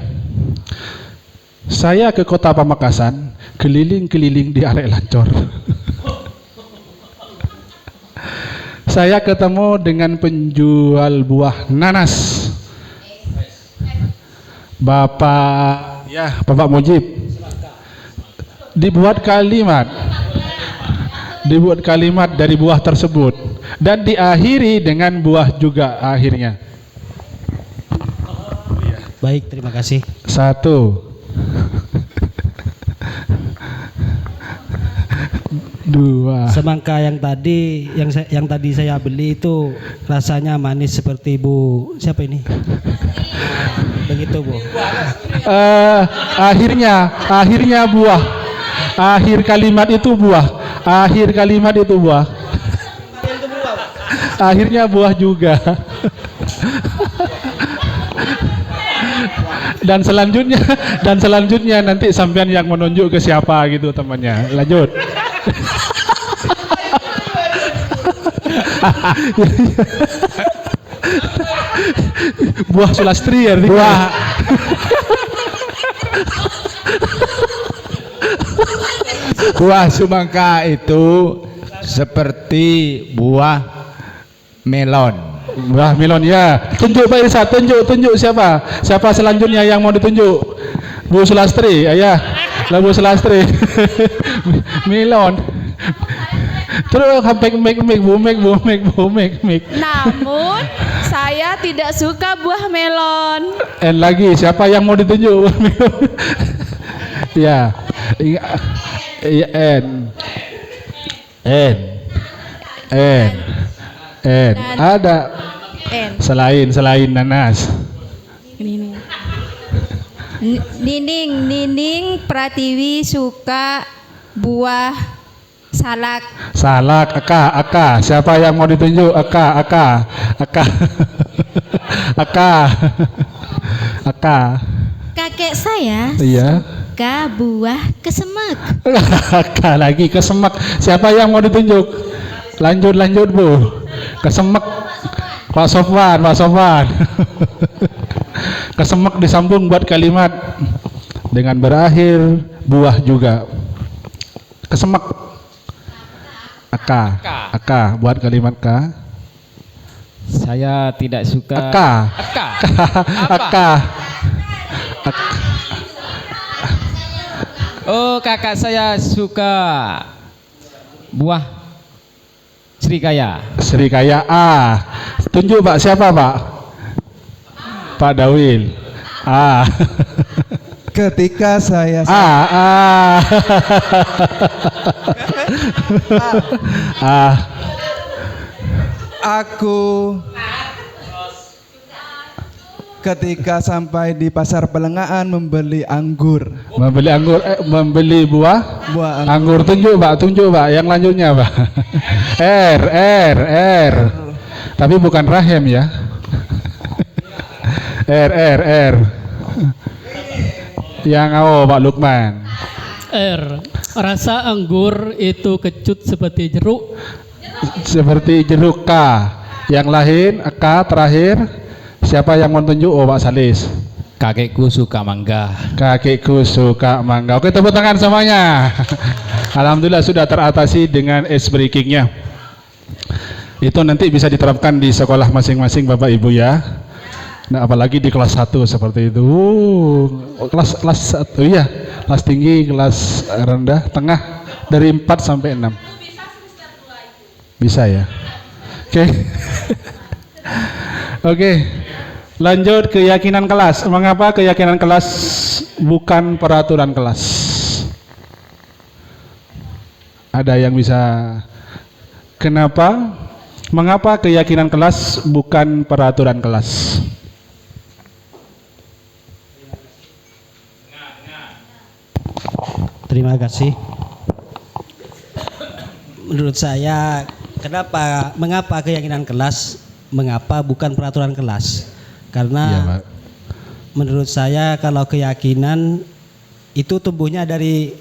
Saya ke kota Pamekasan, keliling-keliling di arek Lancor. Saya ketemu dengan penjual buah nanas. Bapak Mujib. Dibuat kalimat dari buah tersebut dan diakhiri dengan buah juga akhirnya. Baik, terima kasih. 1, 2. Semangka yang tadi saya beli itu rasanya manis seperti Bu siapa ini? Begitu Bu. Akhirnya buah. Akhir kalimat itu buah. Akhirnya buah juga. Dan selanjutnya nanti sampean yang menunjuk ke siapa gitu temannya. Lanjut. Buah Sulastri ya. Buah semangka itu seperti buah melon. Buah melon ya. Tunjuk Pak Irsa, tunjuk siapa selanjutnya yang mau ditunjuk. Bu Sulastri, ayah. Lagu Selastri. Melon. Terus bumek. Namun saya tidak suka buah melon. And lagi siapa yang mau ditunjuk? Ya. N. Ada selain nanas. Nining Pratiwi suka buah salak. Aka. Siapa yang mau ditunjuk? Aka. Kakek saya Iya. suka buah kesemek. Aka lagi kesemek. Siapa yang mau ditunjuk? Lanjut Bu. Kesemek. Pak Sofwan. Kesemek disambung buat kalimat dengan berakhir buah juga. Kesemek. Aka buat kalimat K. Saya tidak suka. Aka. Oh, kakak saya suka buah Srikaya. Tunjuk Pak, siapa Pak? Pak Dawil. Ketika saya aku ketika sampai di pasar Pelengahan membeli anggur. Membeli buah anggur. Tunjuk Pak, yang lanjutnya Pak. R. Tapi bukan Rahim ya. R. Yang Pak Lukman. R. Rasa anggur itu kecut seperti jeruk. K. Yang lain K terakhir. Siapa yang mau tunjuk? Pak Salis. Kakekku suka mangga. Oke, tepuk tangan semuanya. Alhamdulillah sudah teratasi dengan ice breakingnya. Itu nanti bisa diterapkan di sekolah masing-masing Bapak Ibu ya. Nah, apalagi di kelas 1 seperti itu. Kelas 1 ya. Kelas tinggi, kelas rendah, tengah dari 4 sampai 6. Bisa ya. Oke. Oke. Lanjut keyakinan kelas. Mengapa keyakinan kelas bukan peraturan kelas? Ada yang bisa? Kenapa? Mengapa keyakinan kelas bukan peraturan kelas? Terima kasih. Menurut saya, mengapa keyakinan kelas, mengapa bukan peraturan kelas? Karena ya, menurut saya kalau keyakinan itu tumbuhnya dari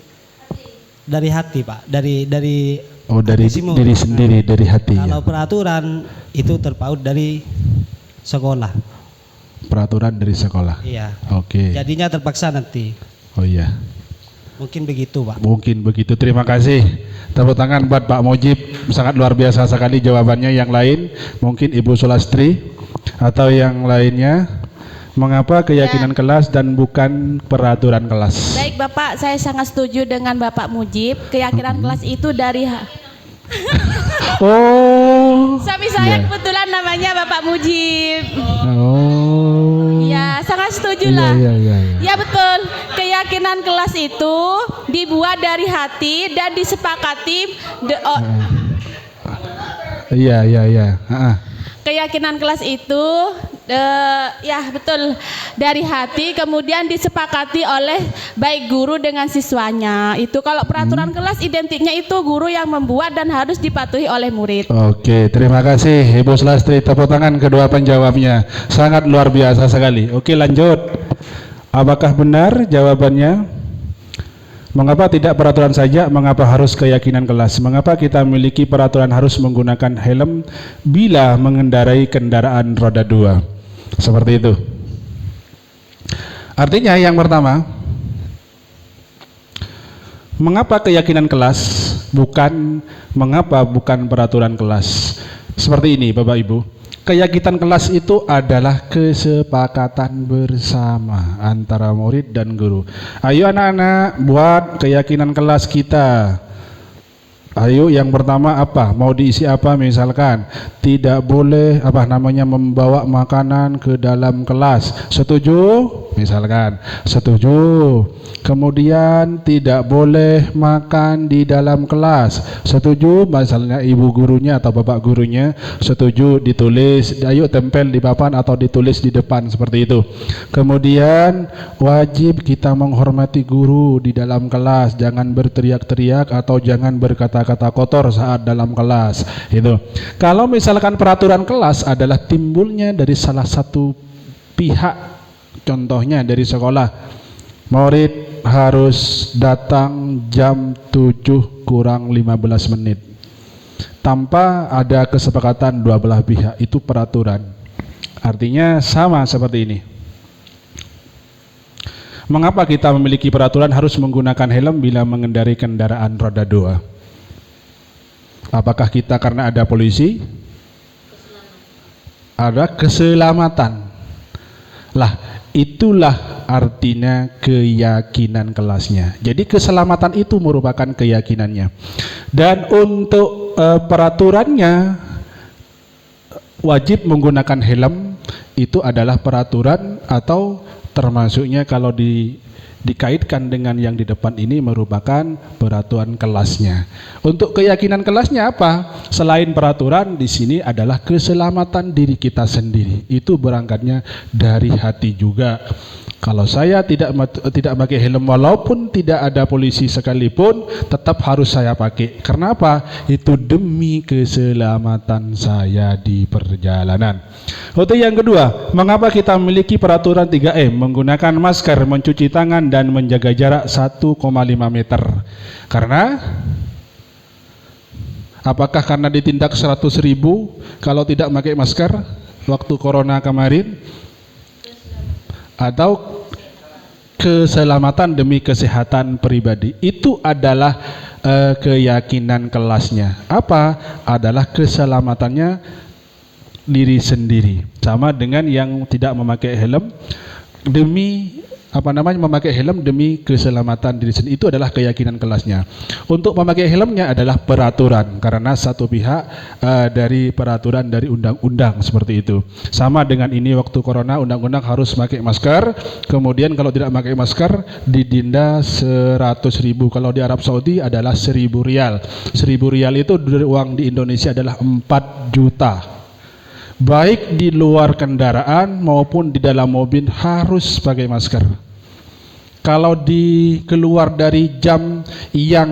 hati, Pak. Dari diri sendiri, dari hati. Kalau ya. peraturan itu terpaut dari sekolah. Peraturan dari sekolah. Iya. Oke. Jadinya terpaksa nanti. Oh iya. Mungkin begitu, Pak. Mungkin begitu. Terima kasih. Tepuk tangan buat Pak Mujib. Sangat luar biasa sekali jawabannya. Yang lain mungkin Ibu Sulastri atau yang lainnya. Mengapa keyakinan kelas dan bukan peraturan kelas? Baik Bapak, saya sangat setuju dengan Bapak Mujib. Keyakinan kelas itu dari suami saya kebetulan namanya Bapak Mujib. Ya, sangat setuju lah. Ya betul. Keyakinan kelas itu dibuat dari hati dan disepakati. Iya. Keyakinan kelas itu ya betul dari hati, kemudian disepakati oleh baik guru dengan siswanya. Itu kalau peraturan kelas identiknya itu guru yang membuat dan harus dipatuhi oleh murid. Oke, terima kasih Ibu Sulastri. Tepuk tangan kedua penjawabnya. Sangat luar biasa sekali. Oke, lanjut. Apakah benar jawabannya? Mengapa tidak peraturan saja? Mengapa harus keyakinan kelas? Mengapa kita memiliki peraturan harus menggunakan helm bila mengendarai kendaraan roda 2? Seperti itu. Artinya yang pertama, mengapa keyakinan kelas mengapa bukan peraturan kelas? Seperti ini Bapak Ibu. keyakinan kelas itu adalah kesepakatan bersama antara murid dan guru. Ayo anak-anak buat keyakinan kelas kita. Ayo, yang pertama apa? Mau diisi apa? Misalkan tidak boleh membawa makanan ke dalam kelas. Setuju? Misalkan setuju. Kemudian tidak boleh makan di dalam kelas. Setuju? Misalnya ibu gurunya atau bapak gurunya setuju, ditulis, ayo tempel di papan atau ditulis di depan seperti itu. Kemudian wajib kita menghormati guru di dalam kelas, jangan berteriak-teriak atau jangan berkata-kata kotor saat dalam kelas. Itu. Kalau misalkan peraturan kelas adalah timbulnya dari salah satu pihak, contohnya dari sekolah, murid harus datang jam 7 kurang 15 menit tanpa ada kesepakatan dua belah pihak, itu peraturan. Artinya sama seperti ini. Mengapa kita memiliki peraturan harus menggunakan helm bila mengendarai kendaraan roda 2? Apakah kita karena ada polisi? Ada keselamatan. Lah, itulah artinya keyakinan kelasnya. Jadi keselamatan itu merupakan keyakinannya. Dan untuk peraturannya wajib menggunakan helm, itu adalah peraturan atau termasuknya kalau dikaitkan dengan yang di depan ini merupakan peraturan kelasnya. Untuk keyakinan kelasnya apa? Selain peraturan, di sini adalah keselamatan diri kita sendiri. Itu berangkatnya dari hati juga. Kalau saya tidak pakai helm walaupun tidak ada polisi sekalipun, tetap harus saya pakai. Karena apa? Itu demi keselamatan saya di perjalanan. Untuk yang kedua, mengapa kita memiliki peraturan 3M? Menggunakan masker, mencuci tangan, dan menjaga jarak 1,5 meter. Karena apakah karena ditindak 100.000 kalau tidak pakai masker waktu corona kemarin? Atau keselamatan demi kesehatan pribadi? Itu adalah keyakinan kelasnya. Apa? Adalah keselamatannya diri sendiri. Sama dengan yang tidak memakai helm demi memakai helm demi keselamatan diri sendiri. Itu adalah keyakinan kelasnya. Untuk memakai helmnya adalah peraturan, karena satu pihak dari peraturan dari undang-undang seperti itu. Sama dengan ini waktu corona, undang-undang harus pakai masker. Kemudian kalau tidak pakai masker didenda 100.000. Kalau di Arab Saudi adalah 1.000 rial. 1.000 rial itu uang di Indonesia adalah 4 juta. Baik di luar kendaraan maupun di dalam mobil harus pakai masker. Kalau keluar dari jam yang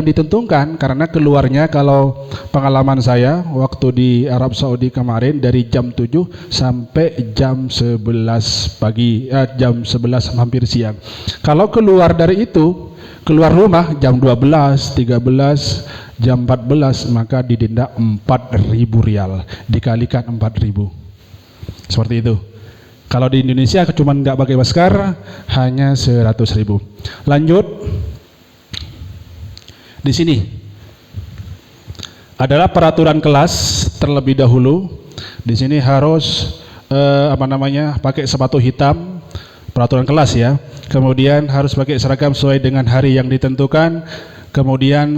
ditentukan, karena keluarnya kalau pengalaman saya waktu di Arab Saudi kemarin dari jam 7 sampai jam 11 pagi, jam 11 hampir siang. Kalau keluar dari itu, keluar rumah jam 12, 13, jam 14, maka didenda 4.000 rial, dikalikan 4.000. Seperti itu. Kalau di Indonesia cuma nggak pakai masker hanya 100.000. Lanjut. Di sini adalah peraturan kelas terlebih dahulu. Di sini harus pakai sepatu hitam, peraturan kelas ya. Kemudian harus pakai seragam sesuai dengan hari yang ditentukan. Kemudian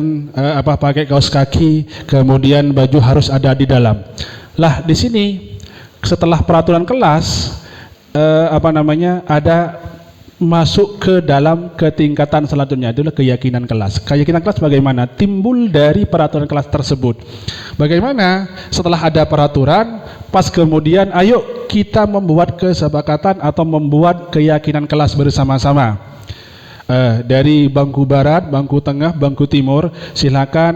pakai kaos kaki, kemudian baju harus ada di dalam. Lah di sini setelah peraturan kelas ada masuk ke dalam ketingkatan selanjutnya, adalah keyakinan kelas. Keyakinan kelas bagaimana? Timbul dari peraturan kelas tersebut. Bagaimana setelah ada peraturan, pas kemudian ayo kita membuat kesepakatan atau membuat keyakinan kelas bersama-sama. Dari bangku barat, bangku tengah, bangku timur, silakan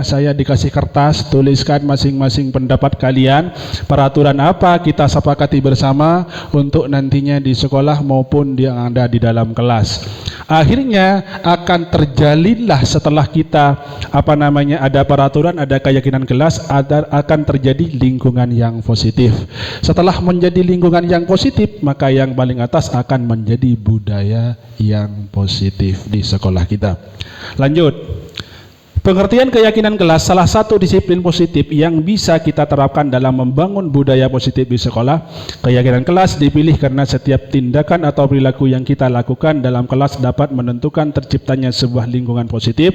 saya dikasih kertas, tuliskan masing-masing pendapat kalian, peraturan apa kita sepakati bersama untuk nantinya di sekolah maupun yang ada di dalam kelas. Akhirnya akan terjalinlah setelah kita ada peraturan, ada keyakinan kelas, akan terjadi lingkungan yang positif. Setelah menjadi lingkungan yang positif, maka yang paling atas akan menjadi budaya yang positif di sekolah kita. Lanjut. Pengertian keyakinan kelas salah satu disiplin positif yang bisa kita terapkan dalam membangun budaya positif di sekolah. Keyakinan kelas dipilih karena setiap tindakan atau perilaku yang kita lakukan dalam kelas dapat menentukan terciptanya sebuah lingkungan positif.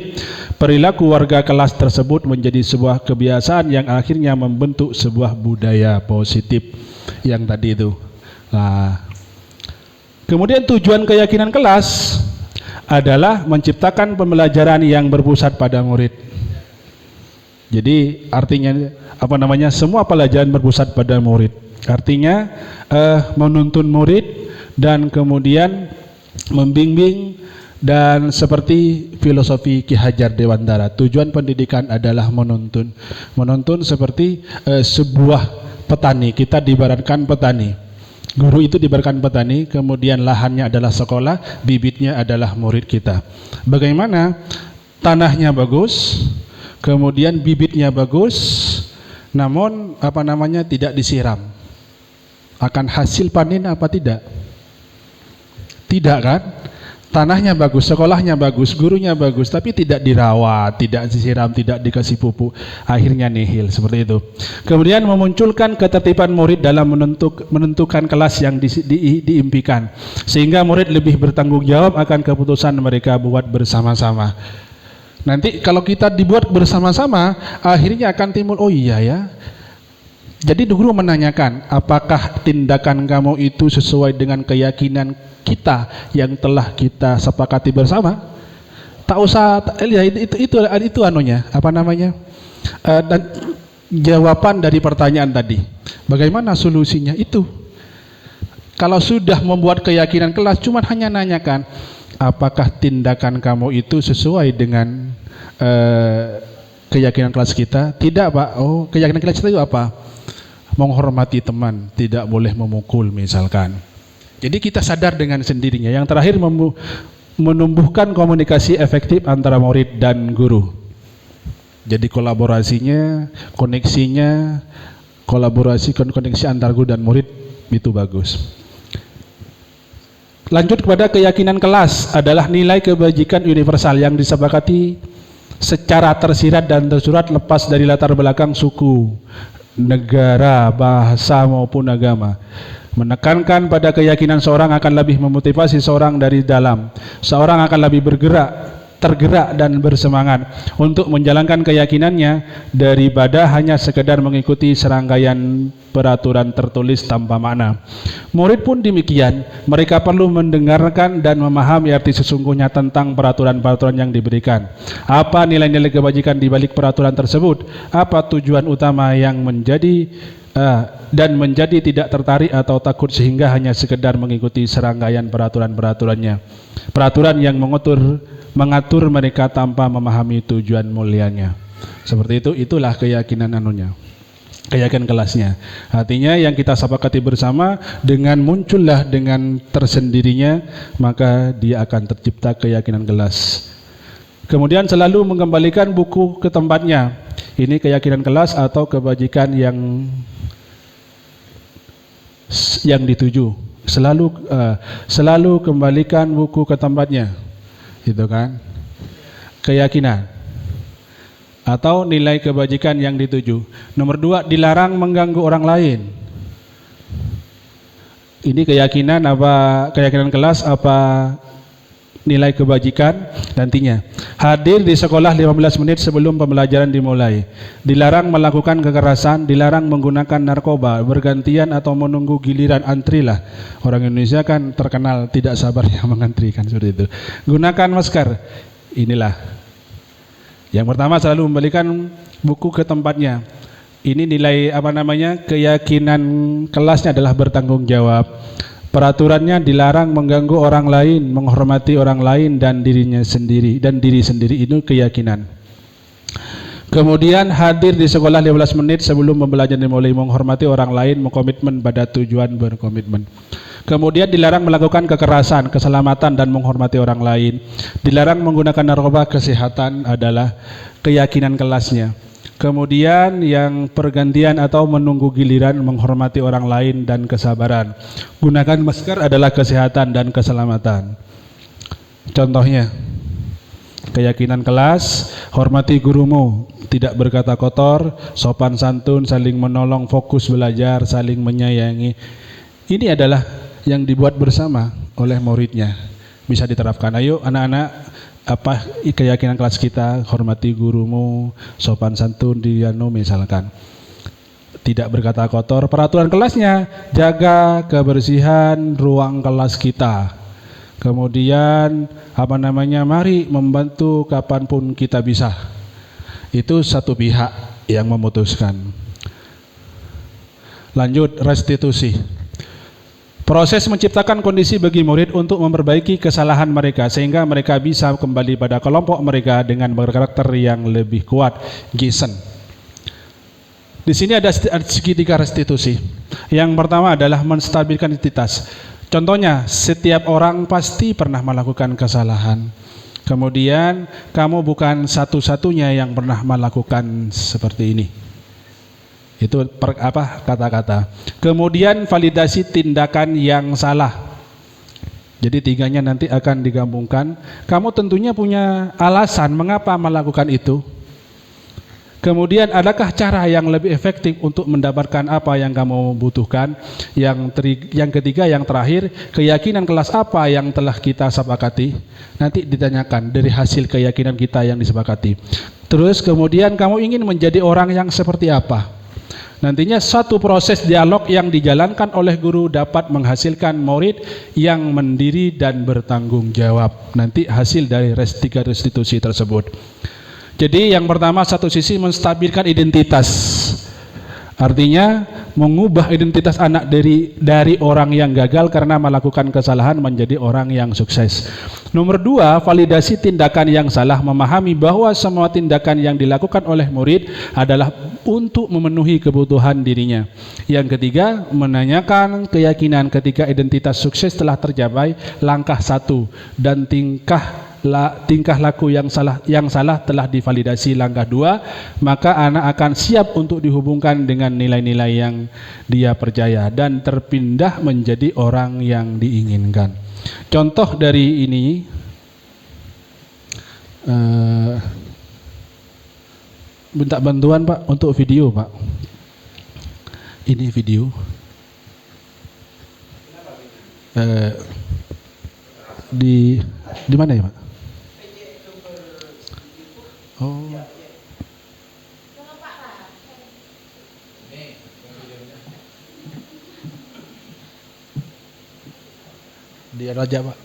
Perilaku warga kelas tersebut menjadi sebuah kebiasaan yang akhirnya membentuk sebuah budaya positif yang tadi itu. Nah, kemudian tujuan keyakinan kelas adalah menciptakan pembelajaran yang berpusat pada murid. Jadi artinya apa namanya, semua pelajaran berpusat pada murid. Artinya menuntun murid dan kemudian membimbing, dan seperti filosofi Ki Hajar Dewantara, tujuan pendidikan adalah menuntun. Menuntun seperti sebuah petani, kita diibaratkan petani. Guru itu diibaratkan petani, kemudian lahannya adalah sekolah, bibitnya adalah murid kita. Bagaimana tanahnya bagus, kemudian bibitnya bagus, namun apa namanya tidak disiram, akan hasil panen apa tidak? Tidak kan? Tanahnya bagus, sekolahnya bagus, gurunya bagus, tapi tidak dirawat, tidak disiram, tidak dikasih pupuk, akhirnya nihil, seperti itu. Kemudian memunculkan ketertiban murid dalam menentukan kelas yang diimpikan, sehingga murid lebih bertanggung jawab akan keputusan mereka buat bersama-sama. Nanti kalau kita dibuat bersama-sama, akhirnya akan timbul, oh iya ya. Jadi guru menanyakan, apakah tindakan kamu itu sesuai dengan keyakinan kita yang telah kita sepakati bersama? Tak usah, ya itu anunya, apa namanya? Dan jawaban dari pertanyaan tadi. Bagaimana solusinya itu? Kalau sudah membuat keyakinan kelas, cuma hanya nanyakan, apakah tindakan kamu itu sesuai dengan keyakinan kelas kita? Tidak, Pak. Oh, keyakinan kelas kita itu apa? Menghormati teman, tidak boleh memukul misalkan. Jadi kita sadar dengan sendirinya. Yang terakhir menumbuhkan komunikasi efektif antara murid dan guru. Jadi kolaborasinya, koneksinya, koneksi antar guru dan murid itu bagus. Lanjut kepada keyakinan kelas adalah nilai kebajikan universal yang disepakati secara tersirat dan tersurat lepas dari latar belakang suku, negara, bahasa maupun agama. Menekankan pada keyakinan seorang akan lebih memotivasi seorang dari dalam. Seorang akan lebih tergerak dan bersemangat untuk menjalankan keyakinannya daripada hanya sekedar mengikuti serangkaian peraturan tertulis tanpa makna. Murid pun demikian, mereka perlu mendengarkan dan memahami arti sesungguhnya tentang peraturan-peraturan yang diberikan. Apa nilai-nilai kebajikan di balik peraturan tersebut? Apa tujuan utama yang menjadi tidak tertarik atau takut sehingga hanya sekedar mengikuti serangkaian peraturan-peraturannya. Peraturan yang mengatur mereka tanpa memahami tujuan mulianya. Seperti itu, itulah keyakinan keyakinan kelasnya. Artinya yang kita sepakati bersama, dengan muncullah dengan tersendirinya, maka dia akan tercipta keyakinan kelas. Kemudian selalu mengembalikan buku ke tempatnya. Ini keyakinan kelas atau kebajikan yang dituju. Selalu kembalikan buku ke tempatnya. Itu kan keyakinan atau nilai kebajikan yang dituju. Nomor 2, dilarang mengganggu orang lain. Ini keyakinan kelas apa nilai kebajikan nantinya. Hadir di sekolah 15 menit sebelum pembelajaran dimulai. Dilarang melakukan kekerasan, dilarang menggunakan narkoba, bergantian atau menunggu giliran, antrilah. Orang Indonesia kan terkenal tidak sabarnya mengantri kan, seperti itu. Gunakan masker. Inilah. Yang pertama, selalu membalikan buku ke tempatnya. Ini nilai keyakinan kelasnya adalah bertanggung jawab. Peraturannya dilarang mengganggu orang lain, menghormati orang lain dan diri sendiri. Ini keyakinan. Kemudian hadir di sekolah 15 menit sebelum pembelajaran dimulai, menghormati orang lain, mengkomitmen pada tujuan berkomitmen. Kemudian dilarang melakukan kekerasan, keselamatan dan menghormati orang lain. Dilarang menggunakan narkoba, kesehatan adalah keyakinan kelasnya. Kemudian yang pergantian atau menunggu giliran, menghormati orang lain dan kesabaran. Gunakan masker adalah kesehatan dan keselamatan. Contohnya, Keyakinan kelas, hormati gurumu, tidak berkata kotor, sopan santun, saling menolong, fokus belajar, saling menyayangi. Ini adalah yang dibuat bersama oleh muridnya. Bisa diterapkan. Ayo anak-anak, apa keyakinan kelas kita? Hormati gurumu, sopan santun, misalkan. Tidak berkata kotor. Peraturan kelasnya, jaga kebersihan ruang kelas kita. Kemudian mari membantu kapanpun kita bisa. Itu satu pihak yang memutuskan. Lanjut, restitusi. Proses menciptakan kondisi bagi murid untuk memperbaiki kesalahan mereka sehingga mereka bisa kembali pada kelompok mereka dengan berkarakter yang lebih kuat. Gisen. Di sini ada segitiga restitusi. Yang pertama adalah menstabilkan identitas. Contohnya, setiap orang pasti pernah melakukan kesalahan. Kemudian kamu bukan satu-satunya yang pernah melakukan seperti ini. Itu kata-kata. Kemudian validasi tindakan yang salah. Jadi tiganya nanti akan digabungkan. Kamu tentunya punya alasan mengapa melakukan itu. Kemudian adakah cara yang lebih efektif untuk mendapatkan apa yang kamu butuhkan? Yang ketiga, yang terakhir, keyakinan kelas apa yang telah kita sepakati? Nanti ditanyakan dari hasil keyakinan kita yang disepakati. Terus kemudian kamu ingin menjadi orang yang seperti apa? Nantinya satu proses dialog yang dijalankan oleh guru dapat menghasilkan murid yang mandiri dan bertanggung jawab. Nanti hasil dari tiga restitusi tersebut. Jadi yang pertama, satu sisi menstabilkan identitas. Artinya mengubah identitas anak dari orang yang gagal karena melakukan kesalahan menjadi orang yang sukses. Nomor dua, validasi tindakan yang salah, memahami bahwa semua tindakan yang dilakukan oleh murid adalah untuk memenuhi kebutuhan dirinya. Yang ketiga, menanyakan keyakinan ketika identitas sukses telah tercapai, langkah satu, dan tingkah laku yang salah telah divalidasi, langkah dua, maka anak akan siap untuk dihubungkan dengan nilai-nilai yang dia percaya dan terpindah menjadi orang yang diinginkan. Contoh dari ini, minta bantuan Pak untuk video Pak. Ini video. Di mana ya Pak? Oh. Dia raja Pak.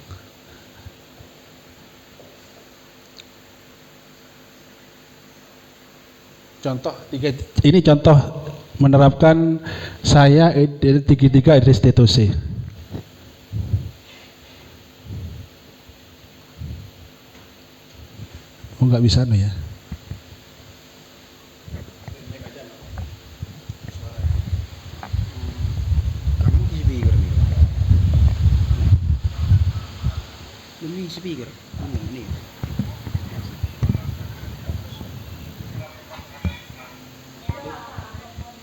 Contoh ini contoh menerapkan saya tiga restitusi. Oh nggak bisa nih ya. Demi speaker. Ini.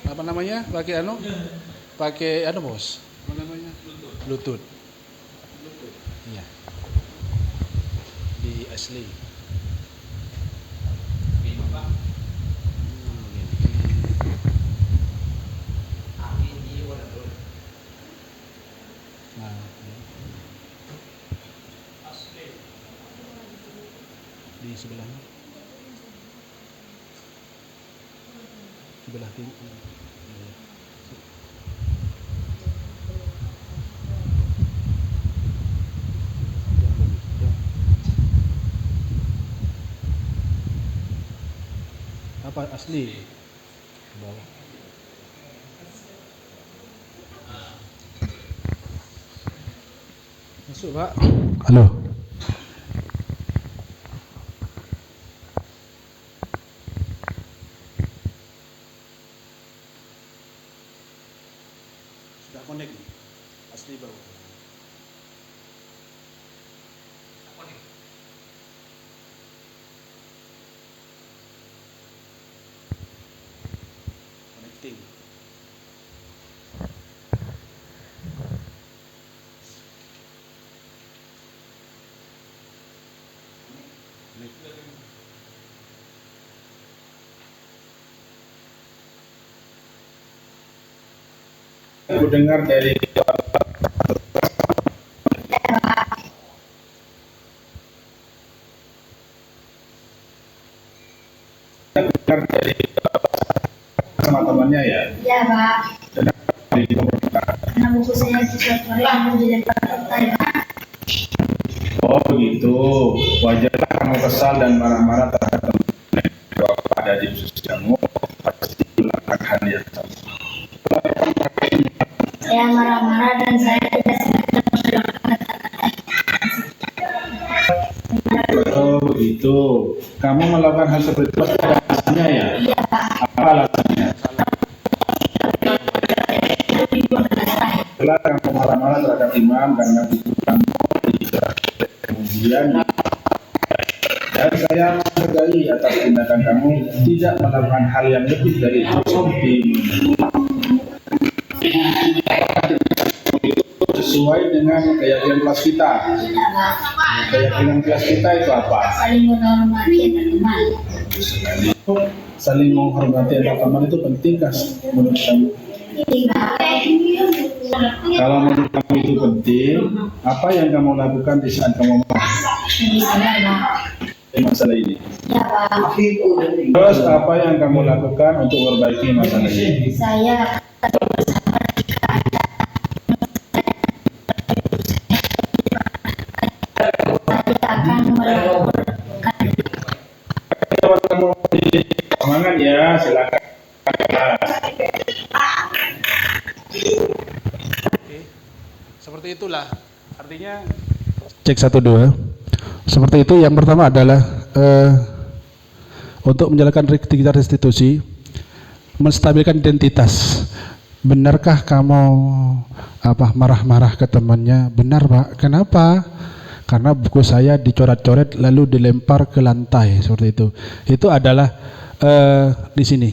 Apa namanya? Pakai bos. Apa namanya? Bluetooth. Iya. Di asli. Di sebelah kiri. Apa asli? Bawah. Masuk Pak. Halo. Sudah connect nih. Asli bawah. Connecting. Connect. Aku dengar dari teman-temannya ya. Iya Pak. Karena buku saya dicoret menjadi Pak. Oh begitu, wajarlah kamu kesal dan marah-marah terhadap teman yang ada di usiamu, pasti melakukan hal yang sama. Saya marah-marah dan saya tidak sengaja Oh begitu, kamu melakukan hal seperti itu pasti ada alasannya ya? Iya Pak. Apa alasannya? Setelah kamu marah-marah terhadap imam karena buku kamu kemudian dan saya menghargai atas tindakan kamu tidak melakukan hal yang lebih dari itu sesuai dengan keyakinan kelas kita. Keyakinan kelas kita itu apa? Saling menghormati teman. Saling menghormati antar teman itu pentingkah menurut kamu? Kalau menurut kamu itu penting, apa yang kamu lakukan di saat kamu masalah ini? Ya Pak. Terus apa yang kamu lakukan untuk memperbaiki masalah ini? Saya akan melaporkan. Semangat ya, silakan. Seperti itulah. Artinya Cek 1 2. Seperti itu, yang pertama adalah untuk menjalankan restitusi, menstabilkan identitas. Benarkah kamu marah-marah ke temannya? Benar Pak. Kenapa? Karena buku saya dicoret-coret lalu dilempar ke lantai seperti itu. Itu adalah di sini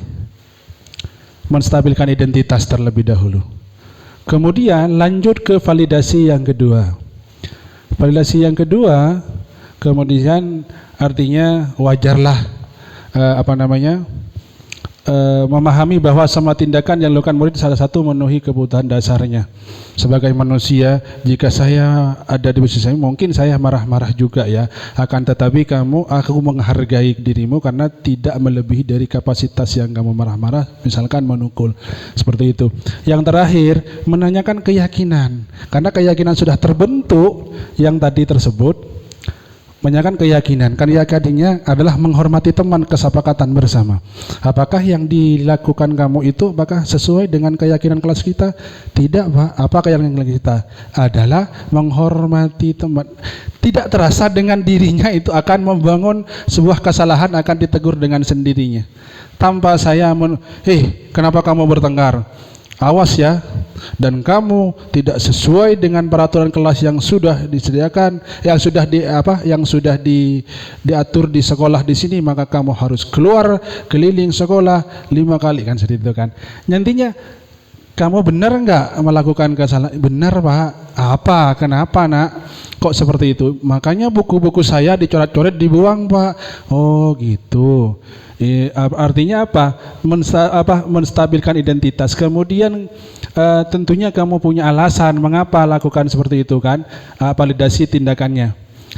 menstabilkan identitas terlebih dahulu. Kemudian lanjut ke validasi yang kedua. Validasi yang kedua, kemudian artinya wajarlah memahami bahwa semua tindakan yang dilakukan murid salah satu memenuhi kebutuhan dasarnya. Sebagai manusia, jika saya ada di posisi saya, mungkin saya marah-marah juga ya. Akan tetapi aku menghargai dirimu karena tidak melebihi dari kapasitas yang kamu marah-marah, misalkan menukul. Seperti itu. Yang terakhir, menanyakan keyakinan. Karena keyakinan sudah terbentuk yang tadi tersebut. Menanyakan keyakinan, kan keyakinannya adalah menghormati teman, kesepakatan bersama. Apakah yang dilakukan kamu itu apakah sesuai dengan keyakinan kelas kita? Tidak Pak. Apa keyakinan kelas kita? Adalah menghormati teman. Tidak terasa dengan dirinya itu akan membangun sebuah kesalahan, akan ditegur dengan sendirinya. Tanpa saya kenapa kamu bertengkar? Awas ya, dan kamu tidak sesuai dengan peraturan kelas yang sudah disediakan, yang sudah diatur di sekolah di sini, maka kamu harus keluar keliling sekolah 5 kali, kan seperti itu kan. Nantinya kamu benar enggak melakukan kesalahan? Benar Pak. Apa? Kenapa nak? Kok seperti itu? Makanya buku-buku saya dicoret-coret, dibuang Pak. Oh gitu. Artinya apa? Menstabilkan identitas. Kemudian tentunya kamu punya alasan mengapa lakukan seperti itu kan? Validasi tindakannya.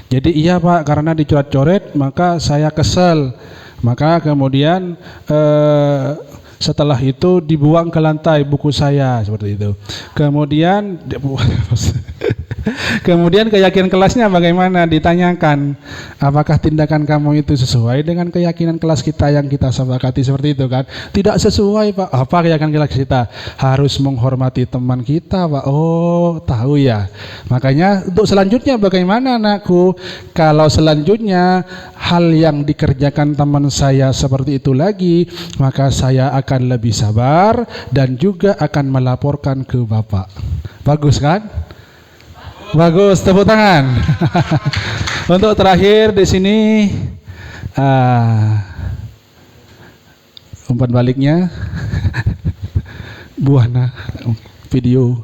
Jadi iya Pak, karena dicoret-coret maka saya kesel. Maka kemudian setelah itu dibuang ke lantai buku saya seperti itu. Kemudian keyakinan kelasnya bagaimana? Ditanyakan, apakah tindakan kamu itu sesuai dengan keyakinan kelas kita yang kita sepakati seperti itu kan? Tidak sesuai Pak. Apa keyakinan kelas kita? Harus menghormati teman kita Pak. Oh tahu ya. Makanya untuk selanjutnya bagaimana anakku? Kalau selanjutnya hal yang dikerjakan teman saya seperti itu lagi, maka saya akan lebih sabar dan juga akan melaporkan ke Bapak. Bagus kan? Bagus, tepuk tangan. Untuk terakhir di sini umpan baliknya Buana video.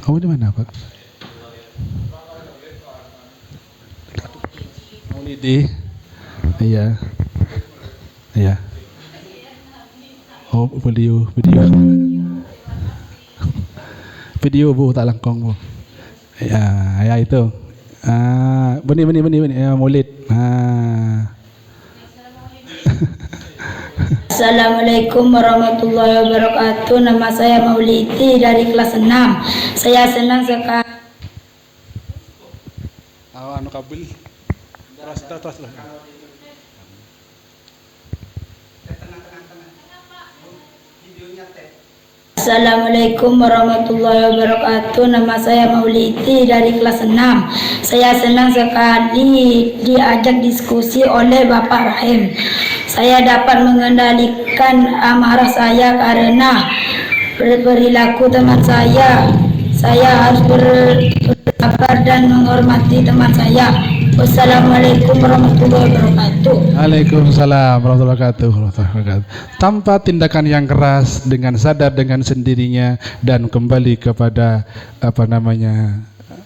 Kamu di mana Pak? Maulidi. Iya. Iya. Oh, video Bu tak langkong Bu. Ya itu. Benih ya, Maulid. Assalamualaikum warahmatullahi wabarakatuh. Nama saya Maulidi dari kelas 6. Saya senang sekali. Anu kabel. Terus. Assalamualaikum warahmatullahi wabarakatuh. Nama saya Maulidi dari kelas 6. Saya senang sekali diajak diskusi oleh Bapak Rahim. Saya dapat mengendalikan amarah saya karena perilaku teman saya. Saya harus bersabar dan menghormati teman saya. Wassalamualaikum warahmatullahi wabarakatuh. Waalaikumsalam warahmatullahi wabarakatuh. Tanpa tindakan yang keras, dengan sadar dengan sendirinya dan kembali kepada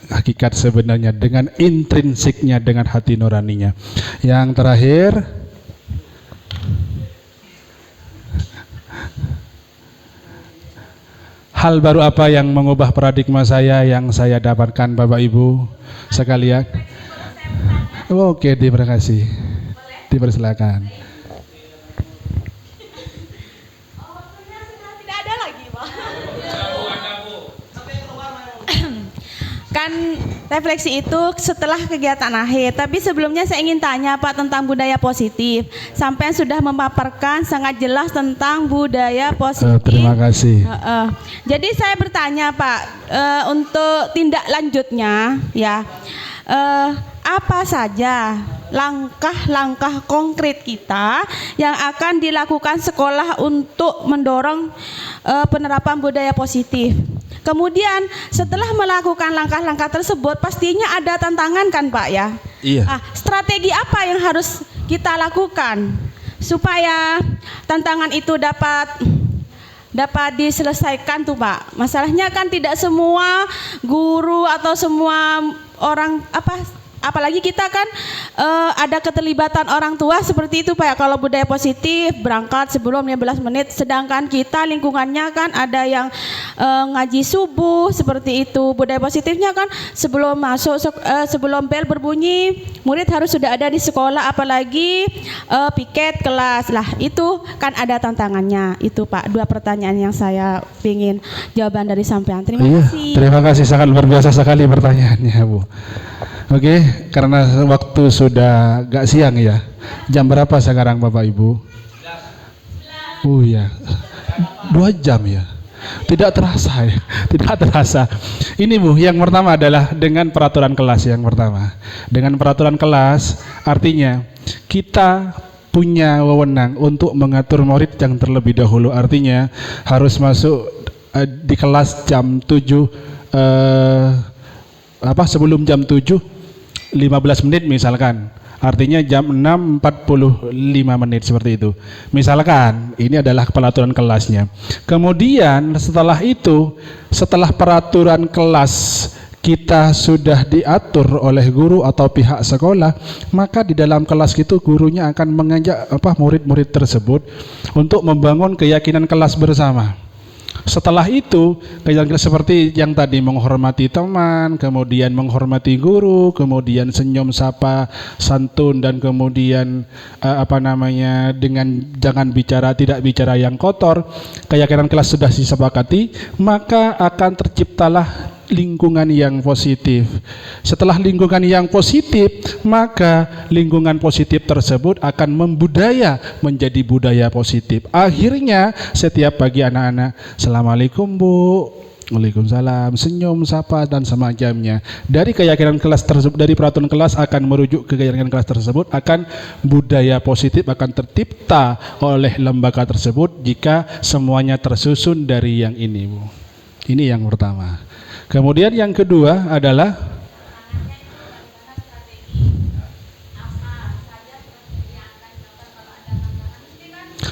hakikat sebenarnya dengan intrinsiknya, dengan hati nuraninya. Yang terakhir, hal baru apa yang mengubah paradigma saya yang saya dapatkan Bapak Ibu sekalian? Oke, terima kasih. Dipersilakan. Tidak ada lagi, Pak. Kan refleksi itu setelah kegiatan akhir. Tapi sebelumnya saya ingin tanya Pak tentang budaya positif. Sampai sudah memaparkan sangat jelas tentang budaya positif. Terima kasih. Jadi saya bertanya Pak, untuk tindak lanjutnya ya. Apa saja langkah-langkah konkret kita yang akan dilakukan sekolah untuk mendorong penerapan budaya positif. Kemudian setelah melakukan langkah-langkah tersebut pastinya ada tantangan kan Pak ya? Iya. Strategi apa yang harus kita lakukan supaya tantangan itu dapat diselesaikan tuh Pak? Masalahnya kan tidak semua guru atau semua orang apalagi kita kan ada keterlibatan orang tua seperti itu Pak ya. Kalau budaya positif berangkat sebelum 15 menit, sedangkan kita lingkungannya kan ada yang ngaji subuh seperti itu. Budaya positifnya kan sebelum sebelum bel berbunyi murid harus sudah ada di sekolah, apalagi piket kelas lah, itu kan ada tantangannya itu Pak. Dua pertanyaan yang saya ingin jawaban dari sampean. Terima kasih. Terima kasih, sangat luar biasa sekali pertanyaannya Bu. Oke, karena waktu sudah gak siang ya. Jam berapa sekarang Bapak Ibu? Oh ya, 2 jam ya. Tidak terasa ya, tidak terasa. Ini Bu, yang pertama adalah dengan peraturan kelas yang pertama. Dengan peraturan kelas artinya kita punya wewenang untuk mengatur murid yang terlebih dahulu. Artinya harus masuk di kelas jam 7 sebelum jam 7 15 menit misalkan, artinya jam 6.45 menit seperti itu misalkan. Ini adalah peraturan kelasnya. Kemudian setelah itu, setelah peraturan kelas kita sudah diatur oleh guru atau pihak sekolah, maka di dalam kelas itu gurunya akan mengajak murid-murid tersebut untuk membangun keyakinan kelas bersama. Setelah itu, seperti yang tadi, menghormati teman, kemudian menghormati guru, kemudian senyum, sapa, santun, dan kemudian dengan jangan bicara, tidak bicara yang kotor. Keyakinan kelas sudah disepakati, maka akan terciptalah lingkungan yang positif. Setelah lingkungan yang positif, maka lingkungan positif tersebut akan membudaya menjadi budaya positif. Akhirnya setiap pagi anak-anak, Assalamualaikum Bu, Waalaikumsalam, senyum, sapa, dan semacamnya. Dari keyakinan kelas tersebut, dari peraturan kelas akan merujuk ke keyakinan kelas tersebut, akan budaya positif akan tercipta oleh lembaga tersebut jika semuanya tersusun dari yang ini Bu. Ini yang pertama. Kemudian yang kedua adalah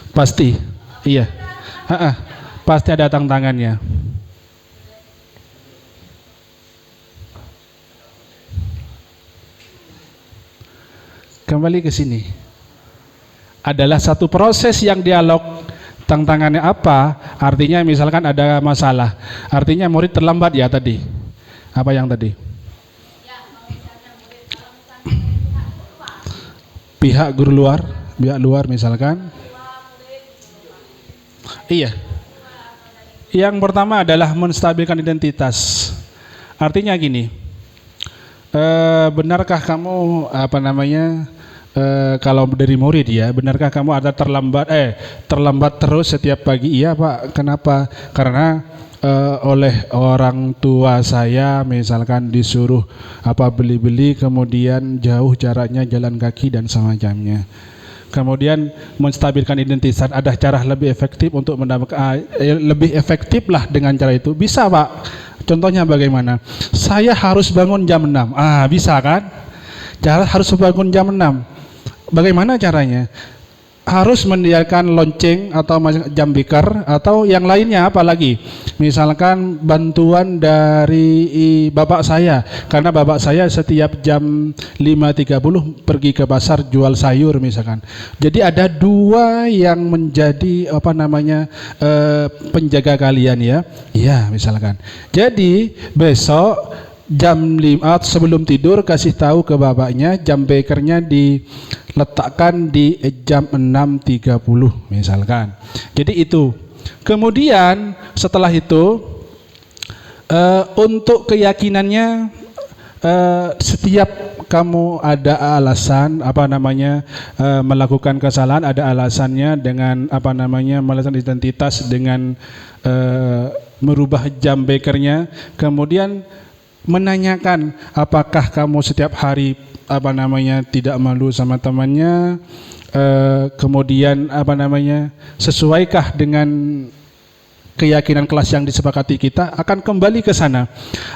pasti, iya, pasti ada tantangannya. Kembali ke sini, adalah satu proses yang dialog Tantangannya apa? Artinya misalkan ada masalah. Artinya murid terlambat ya tadi. Apa yang tadi? Pihak guru luar, pihak luar misalkan. Iya. Yang pertama adalah menstabilkan identitas. Artinya gini. Benarkah kamu kalau dari murid ya, benarkah kamu ada terlambat terus setiap pagi? Iya Pak, kenapa? Karena oleh orang tua saya misalkan disuruh beli-beli, kemudian jauh jaraknya jalan kaki dan semacamnya. Kemudian menstabilkan identitas, ada cara lebih efektif untuk mendapatkan lebih efektif lah dengan cara itu. Bisa Pak. Contohnya bagaimana? Saya harus bangun jam 6. Bisa kan? Cara harus bangun jam 6. Bagaimana caranya? Harus menyediakan lonceng atau jam beker atau yang lainnya apa lagi? Misalkan bantuan dari bapak saya, karena bapak saya setiap jam 5.30 pergi ke pasar jual sayur misalkan. Jadi ada dua yang menjadi penjaga kalian ya. Iya misalkan. Jadi besok jam 5 sebelum tidur kasih tahu ke bapaknya jam bekernya diletakkan di jam 6.30 misalkan. Jadi itu. Kemudian setelah itu untuk keyakinannya setiap kamu ada alasan melakukan kesalahan, ada alasannya dengan melakukan identitas dengan merubah jam bekernya, kemudian menanyakan apakah kamu setiap hari tidak malu sama temannya, kemudian sesuaikah dengan keyakinan kelas yang disepakati kita, akan kembali ke sana.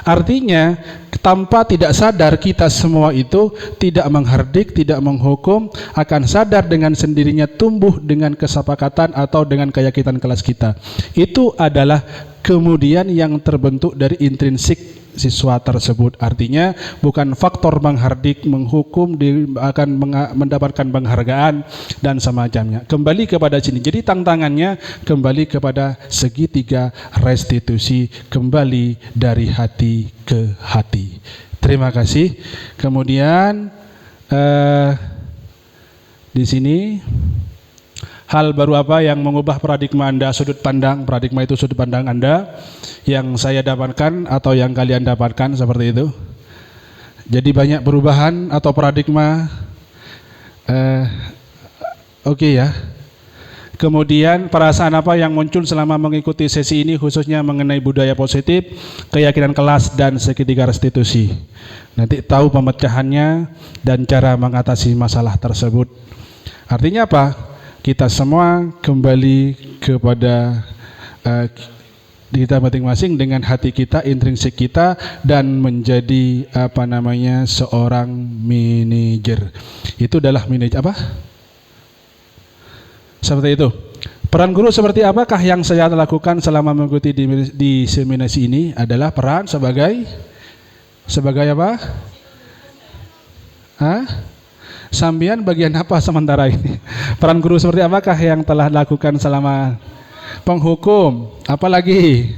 Artinya tanpa tidak sadar kita semua itu tidak menghardik, tidak menghukum, akan sadar dengan sendirinya tumbuh dengan kesepakatan atau dengan keyakinan kelas kita. Itu adalah kemudian yang terbentuk dari intrinsik siswa tersebut. Artinya bukan faktor menghardik, menghukum, akan mendapatkan penghargaan dan semacamnya. Kembali kepada sini. Jadi tantangannya kembali kepada segitiga restitusi, kembali dari hati ke hati. Terima kasih. Kemudian di sini hal baru apa yang mengubah paradigma Anda, sudut pandang, paradigma itu sudut pandang Anda, yang saya dapatkan atau yang kalian dapatkan seperti itu. Jadi banyak perubahan atau paradigma. Oke ya. Kemudian perasaan apa yang muncul selama mengikuti sesi ini khususnya mengenai budaya positif, keyakinan kelas dan segitiga restitusi. Nanti tahu pemecahannya dan cara mengatasi masalah tersebut. Artinya apa? Kita semua kembali kepada kita masing-masing dengan hati kita, intrinsik kita, dan menjadi seorang manajer. Itu adalah manajer apa? Seperti itu. Peran guru seperti apakah yang saya lakukan selama mengikuti diseminasi ini adalah peran sebagai apa? Sambian bagian apa sementara ini? Peran guru seperti apakah yang telah dilakukan selama penghukum? Apalagi?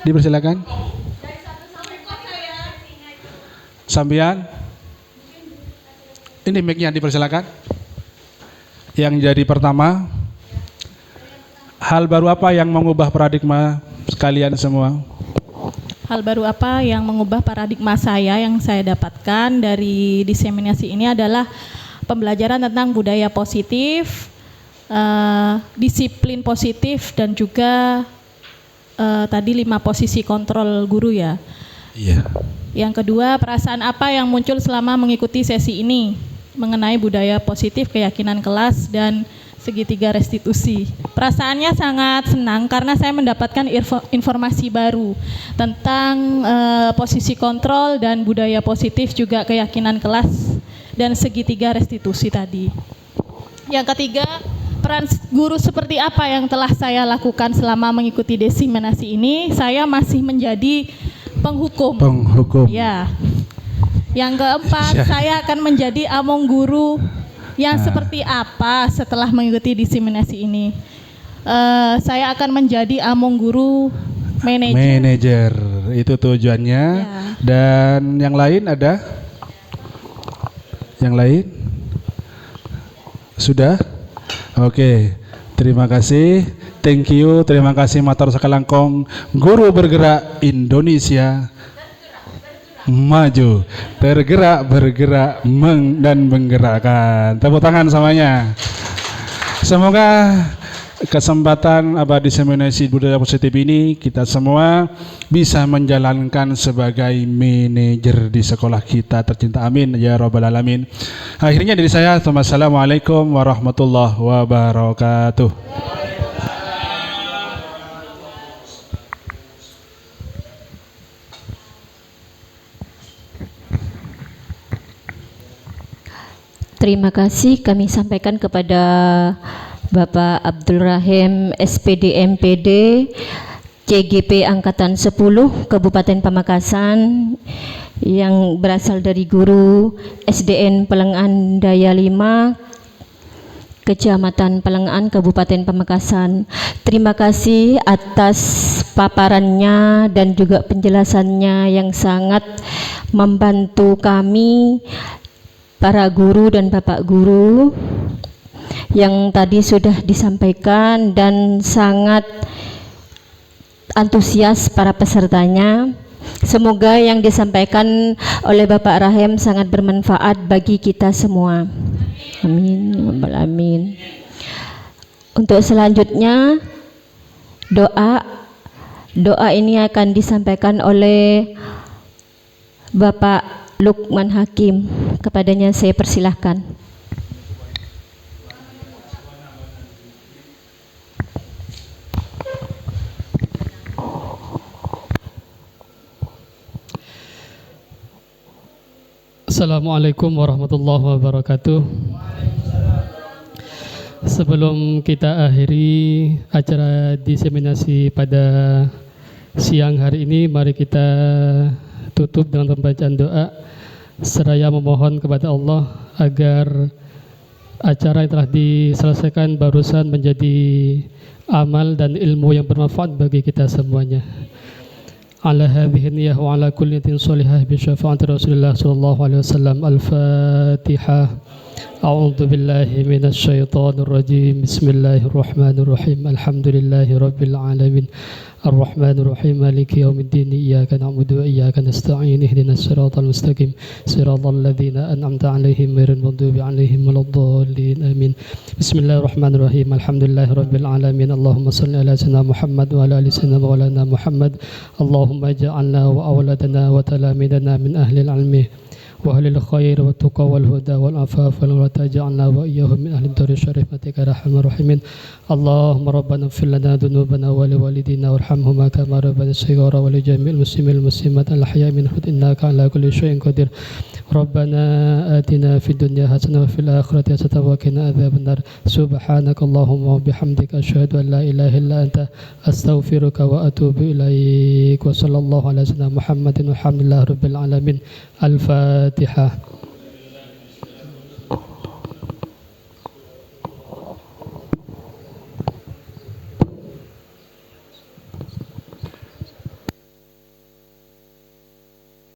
Dipersilakan. Sambian. Ini mic-nya dipersilakan. Yang jadi pertama, hal baru apa yang mengubah paradigma sekalian semua? Hal baru apa yang mengubah paradigma saya yang saya dapatkan dari diseminasi ini adalah pembelajaran tentang budaya positif, disiplin positif, dan juga tadi 5 posisi kontrol guru ya. Iya. Yang kedua, perasaan apa yang muncul selama mengikuti sesi ini mengenai budaya positif, keyakinan kelas, dan segitiga restitusi. Perasaannya sangat senang karena saya mendapatkan informasi baru tentang posisi kontrol dan budaya positif, juga keyakinan kelas dan segitiga restitusi tadi. Yang ketiga, peran guru seperti apa yang telah saya lakukan selama mengikuti diseminasi ini. Saya masih menjadi penghukum. Penghukum. Ya. Yang keempat, saya akan menjadi among guru yang seperti apa setelah mengikuti diseminasi ini. Saya akan menjadi among guru manajer. Itu tujuannya. Ya. Dan yang lain ada? Yang lain? Sudah? Oke. Terima kasih. Thank you. Terima kasih matur sakalangkong Guru Bergerak Indonesia Maju. Tergerak, bergerak, dan menggerakkan. Tepuk tangan semuanya. Semoga kesempatan diseminasi budaya positif ini kita semua bisa menjalankan sebagai manajer di sekolah kita tercinta. Amin ya rabbal alamin. Akhirnya dari saya, wassalamualaikum warahmatullahi wabarakatuh. Terima kasih kami sampaikan kepada Bapak Abdul Rahim SPD MPD CGP Angkatan 10 Kabupaten Pamekasan yang berasal dari guru SDN Pelengan Daya 5 Kecamatan Pelengan Kabupaten Pamekasan. Terima kasih atas paparannya dan juga penjelasannya yang sangat membantu kami para guru dan Bapak guru yang tadi sudah disampaikan dan sangat antusias para pesertanya. Semoga yang disampaikan oleh Bapak Rahim sangat bermanfaat bagi kita semua. Amin. Amin. Untuk selanjutnya doa ini akan disampaikan oleh Bapak Lukman Hakim. Kepadanya saya persilahkan. Assalamualaikum warahmatullahi wabarakatuh. Sebelum kita akhiri acara diseminasi pada siang hari ini, mari kita tutup dengan pembacaan doa seraya memohon kepada Allah agar acara yang telah diselesaikan barusan menjadi amal dan ilmu yang bermanfaat bagi kita semuanya. Ala hadhihi niyyah wa ala kulli niyatin shalihah bi syafaati Rasulillah sallallahu alaihi wasallam. Al-Fatihah. A'udzu billahi minasy syaithanir rajim. Bismillahirrahmanirrahim. Alhamdulillahi rabbil alamin. Ar-Rahmanir Rahim. Maliki yaumiddin. Iyyaka na'budu wa iyyaka nasta'in. Ihdinas siratal mustaqim. Siratal ladzina an'amta 'alaihim ghairil maghdubi 'alaihim waladdallin. Amin. Bismillahirrahmanirrahim. Alhamdulillahi rabbil alamin. Allahumma shalli ala sayyidina Muhammad wa ala ali sayyidina maulana Muhammad. Allahumma ij'alna wa awladana wa talamidana min ahli al-'ilmi وأهل الخير والتقى والهدى والعفاف ولا تجعلنا وإياهم من أهل الدار الشريفة كرحم الراحمين. اللهم ربنا اغفر لنا ذنوبنا ولوالدينا وارحمهما كما ربنا صغارا ولجميع المسلمين والمسلمات الأحياء منهم إنك على كل شيء قدير. ربنا آتنا في الدنيا حسنة وفي الآخرة حسنة وقنا عذاب النار. سبحانك اللهم وبحمدك أشهد أن لا إله إلا أنت أستغفرك وأتوب إليك. وصلى الله على سيدنا محمد والحمد لله رب العالمين. الفاتحة.